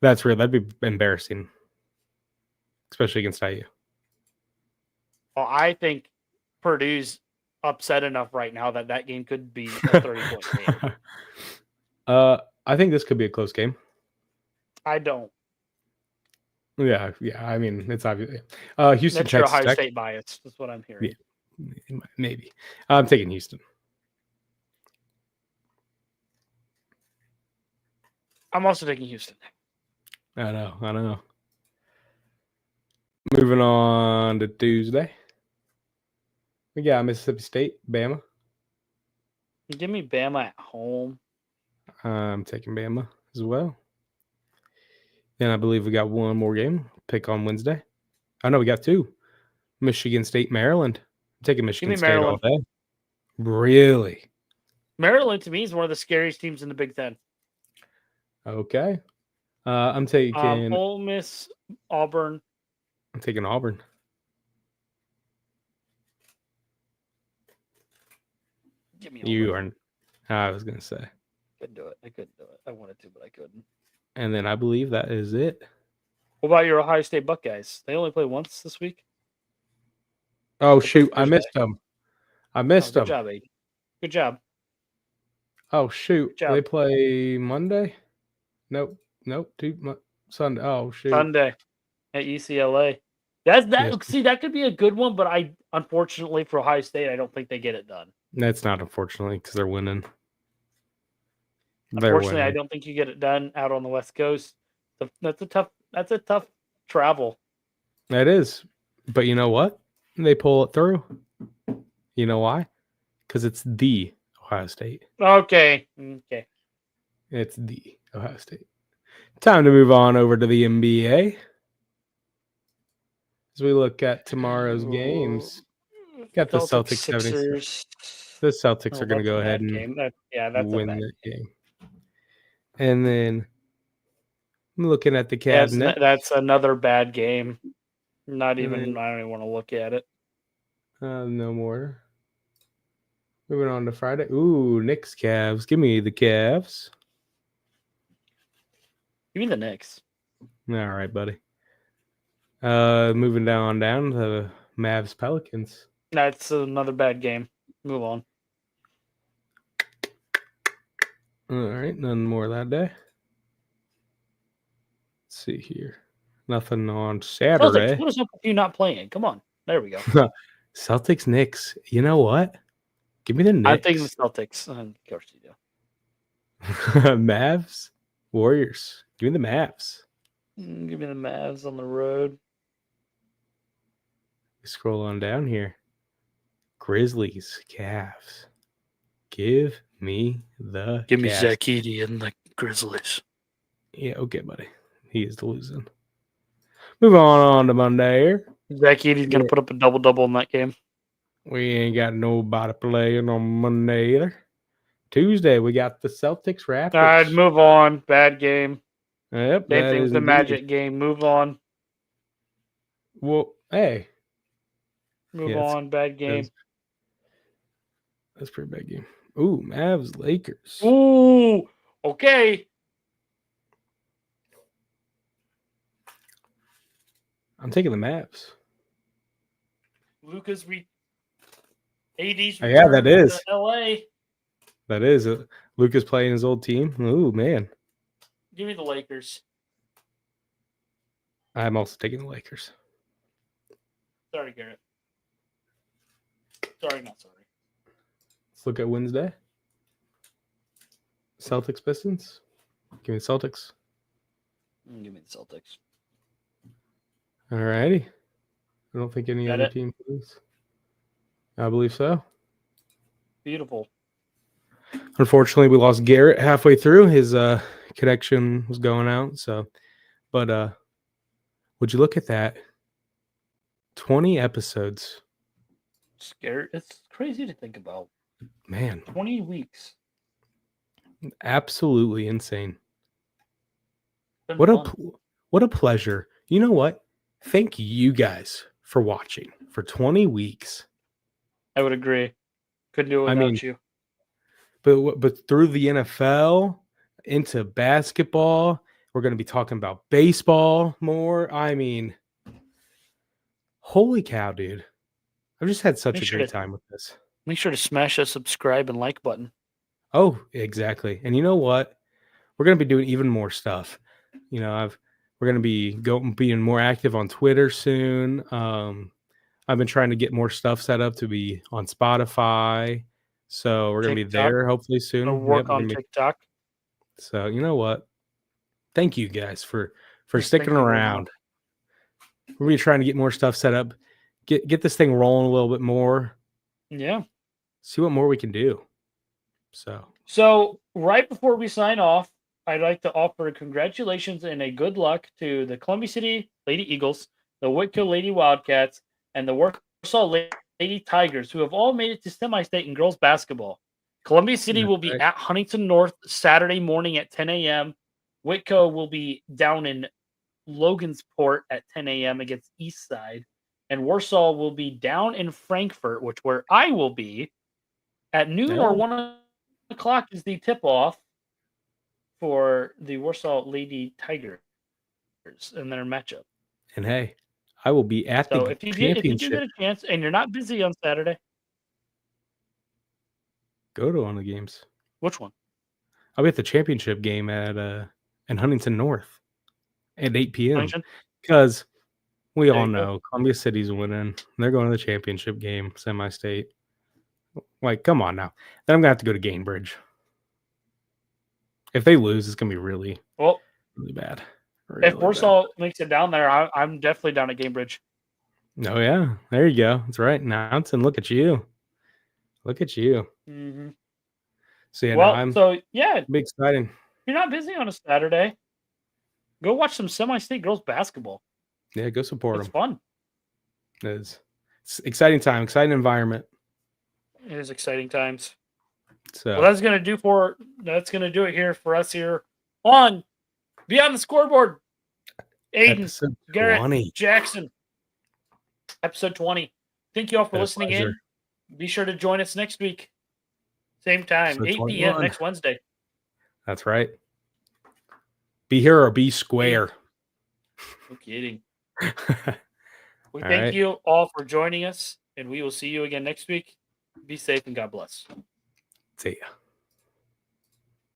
Speaker 2: That's real. That'd be embarrassing, especially against IU.
Speaker 1: Well, I think Purdue's upset enough right now that game could be a 30-point game.
Speaker 2: I think this could be a close game.
Speaker 1: I don't.
Speaker 2: Yeah. I mean, it's obvious. Houston,
Speaker 1: that's your
Speaker 2: Texas
Speaker 1: Ohio
Speaker 2: Tech.
Speaker 1: State bias. That's what I'm hearing.
Speaker 2: Yeah, maybe. I'm taking Houston.
Speaker 1: I'm also taking Houston.
Speaker 2: I know. Moving on to Tuesday. We got Mississippi State, Bama.
Speaker 1: Give me Bama at home.
Speaker 2: I'm taking Bama as well. Then I believe we got one more game. Pick on Wednesday. Oh, no, we got 2. Michigan State, Maryland. I'm taking Michigan State all day. Really?
Speaker 1: Maryland, to me, is one of the scariest teams in the Big Ten.
Speaker 2: Okay. I'm taking
Speaker 1: Ole Miss, Auburn.
Speaker 2: I'm taking Auburn.
Speaker 1: Give me
Speaker 2: you are. I was going to say.
Speaker 1: I couldn't do it. I wanted to, but I couldn't.
Speaker 2: And then I believe that is it.
Speaker 1: What about your Ohio State Buckeyes? They only play once this week.
Speaker 2: Oh, shoot. I missed them.
Speaker 1: Good job, Aiden. Good job.
Speaker 2: Oh, shoot. They play Monday? Nope. Sunday. Oh, shoot.
Speaker 1: Sunday at UCLA. See, that could be a good one, but unfortunately for Ohio State, I don't think they get it done.
Speaker 2: That's not unfortunately because they're winning.
Speaker 1: Unfortunately, I don't think you get it done out on the West Coast. That's a tough travel.
Speaker 2: That is. But you know what? They pull it through. You know why? Because it's the Ohio State.
Speaker 1: Okay.
Speaker 2: It's the Ohio State. Time to move on over to the NBA. As we look at tomorrow's games, got the Celtics 76. The Celtics are going to go ahead and win that game. And then I'm looking at the Cavs.
Speaker 1: That's another bad game. I don't even want to look at it.
Speaker 2: No more. Moving on to Friday. Ooh, Knicks Cavs. Give me the Cavs.
Speaker 1: Give me the Knicks.
Speaker 2: All right, buddy. Moving down to Mavs Pelicans.
Speaker 1: That's another bad game. Move on.
Speaker 2: All right, none more that day. Let's see here. Nothing on Saturday.
Speaker 1: Celtics, what is up with you not playing? Come on. There we go.
Speaker 2: Celtics, Knicks. You know what? Give me the Knicks.
Speaker 1: I think the Celtics. Of course you do.
Speaker 2: Mavs, Warriors. Give me the Mavs.
Speaker 1: Give me the Mavs on the road.
Speaker 2: Scroll on down here. Grizzlies, Cavs. Give me the
Speaker 1: Give me Zach Edey and the Grizzlies.
Speaker 2: Yeah, okay, buddy. He is losing. Move on to Monday here.
Speaker 1: Zach Edey's going to put up a double-double in that game.
Speaker 2: We ain't got nobody playing on Monday either. Tuesday, we got the Celtics Raptors.
Speaker 1: All right, move on. Bad game.
Speaker 2: Yep.
Speaker 1: Same thing with the Magic game. Move on.
Speaker 2: Well, hey.
Speaker 1: Move on. Bad game.
Speaker 2: That's a pretty bad game. Ooh, Mavs, Lakers.
Speaker 1: Ooh, okay.
Speaker 2: I'm taking the Mavs.
Speaker 1: Lucas, AD's
Speaker 2: yeah, that is.
Speaker 1: LA.
Speaker 2: That is. Lucas playing his old team. Ooh, man.
Speaker 1: Give me the Lakers.
Speaker 2: I'm also taking the Lakers.
Speaker 1: Sorry, Garrett. Sorry, not sorry.
Speaker 2: Let's look at Wednesday. Celtics, Pistons. Give me the Celtics.
Speaker 1: Give me the Celtics.
Speaker 2: All righty. I don't think any other team plays. I believe so.
Speaker 1: Beautiful.
Speaker 2: Unfortunately, we lost Garrett halfway through. His connection was going out. But would you look at that? 20 episodes.
Speaker 1: Scared. It's crazy to think about.
Speaker 2: Man.
Speaker 1: 20 weeks.
Speaker 2: Absolutely insane. What a pleasure. You know what? Thank you guys for watching for 20 weeks.
Speaker 1: I would agree. Couldn't do it without you.
Speaker 2: But through the NFL into basketball, we're going to be talking about baseball more. I mean, holy cow, dude. I've just had such a great time with this.
Speaker 1: Make sure to smash that subscribe and like button.
Speaker 2: Oh, exactly. And you know what? We're going to be doing even more stuff. You know, we're going to be being more active on Twitter soon. I've been trying to get more stuff set up to be on Spotify. So we're going to be there hopefully soon.
Speaker 1: We'll work on TikTok.
Speaker 2: So you know what? Thank you guys for sticking around. We're going to be trying to get more stuff set up. Get this thing rolling a little bit more.
Speaker 1: Yeah.
Speaker 2: See what more we can do.
Speaker 1: So right before we sign off, I'd like to offer congratulations and a good luck to the Columbia City Lady Eagles, the Whitkill Lady Wildcats, and the Warsaw Lady Tigers, who have all made it to semi-state in girls basketball. Columbia City will be at Huntington North Saturday morning at 10 a.m. Whitco will be down in Logansport at 10 a.m. against Eastside. And Warsaw will be down in Frankfurt, where I will be at noon or 1 o'clock is the tip-off for the Warsaw Lady Tigers in their matchup.
Speaker 2: And hey, I will be at the
Speaker 1: if you
Speaker 2: championship.
Speaker 1: get a chance and you're not busy on Saturday,
Speaker 2: go to one of the games.
Speaker 1: Which one?
Speaker 2: I'll be at the championship game at in Huntington North at 8 p.m. Because we all know Columbia City's winning. They're going to the championship game, semi-state. Like, come on now. Then I'm going to have to go to Gainbridge. If they lose, it's gonna be really bad. Really
Speaker 1: if Warsaw makes it down there, I'm definitely down at Gamebridge.
Speaker 2: Oh yeah, there you go. That's right. Announcing. Look at you. Look at you.
Speaker 1: Mm-hmm.
Speaker 2: So yeah,
Speaker 1: be
Speaker 2: exciting.
Speaker 1: You're not busy on a Saturday. Go watch some semi-state girls basketball.
Speaker 2: Yeah, go support them.
Speaker 1: It's fun.
Speaker 2: It is. It's exciting time, exciting environment.
Speaker 1: It is exciting times.
Speaker 2: So
Speaker 1: that's gonna do it here for us here on Beyond the Scoreboard. Aiden, Garrett,
Speaker 2: 20.
Speaker 1: Jackson. Episode 20. Thank you all for listening in. Be sure to join us next week. Same time, 8 p.m. next Wednesday.
Speaker 2: That's right. Be here or be square.
Speaker 1: No kidding. We thank you all for joining us, and we will see you again next week. Be safe and God bless.
Speaker 2: See ya.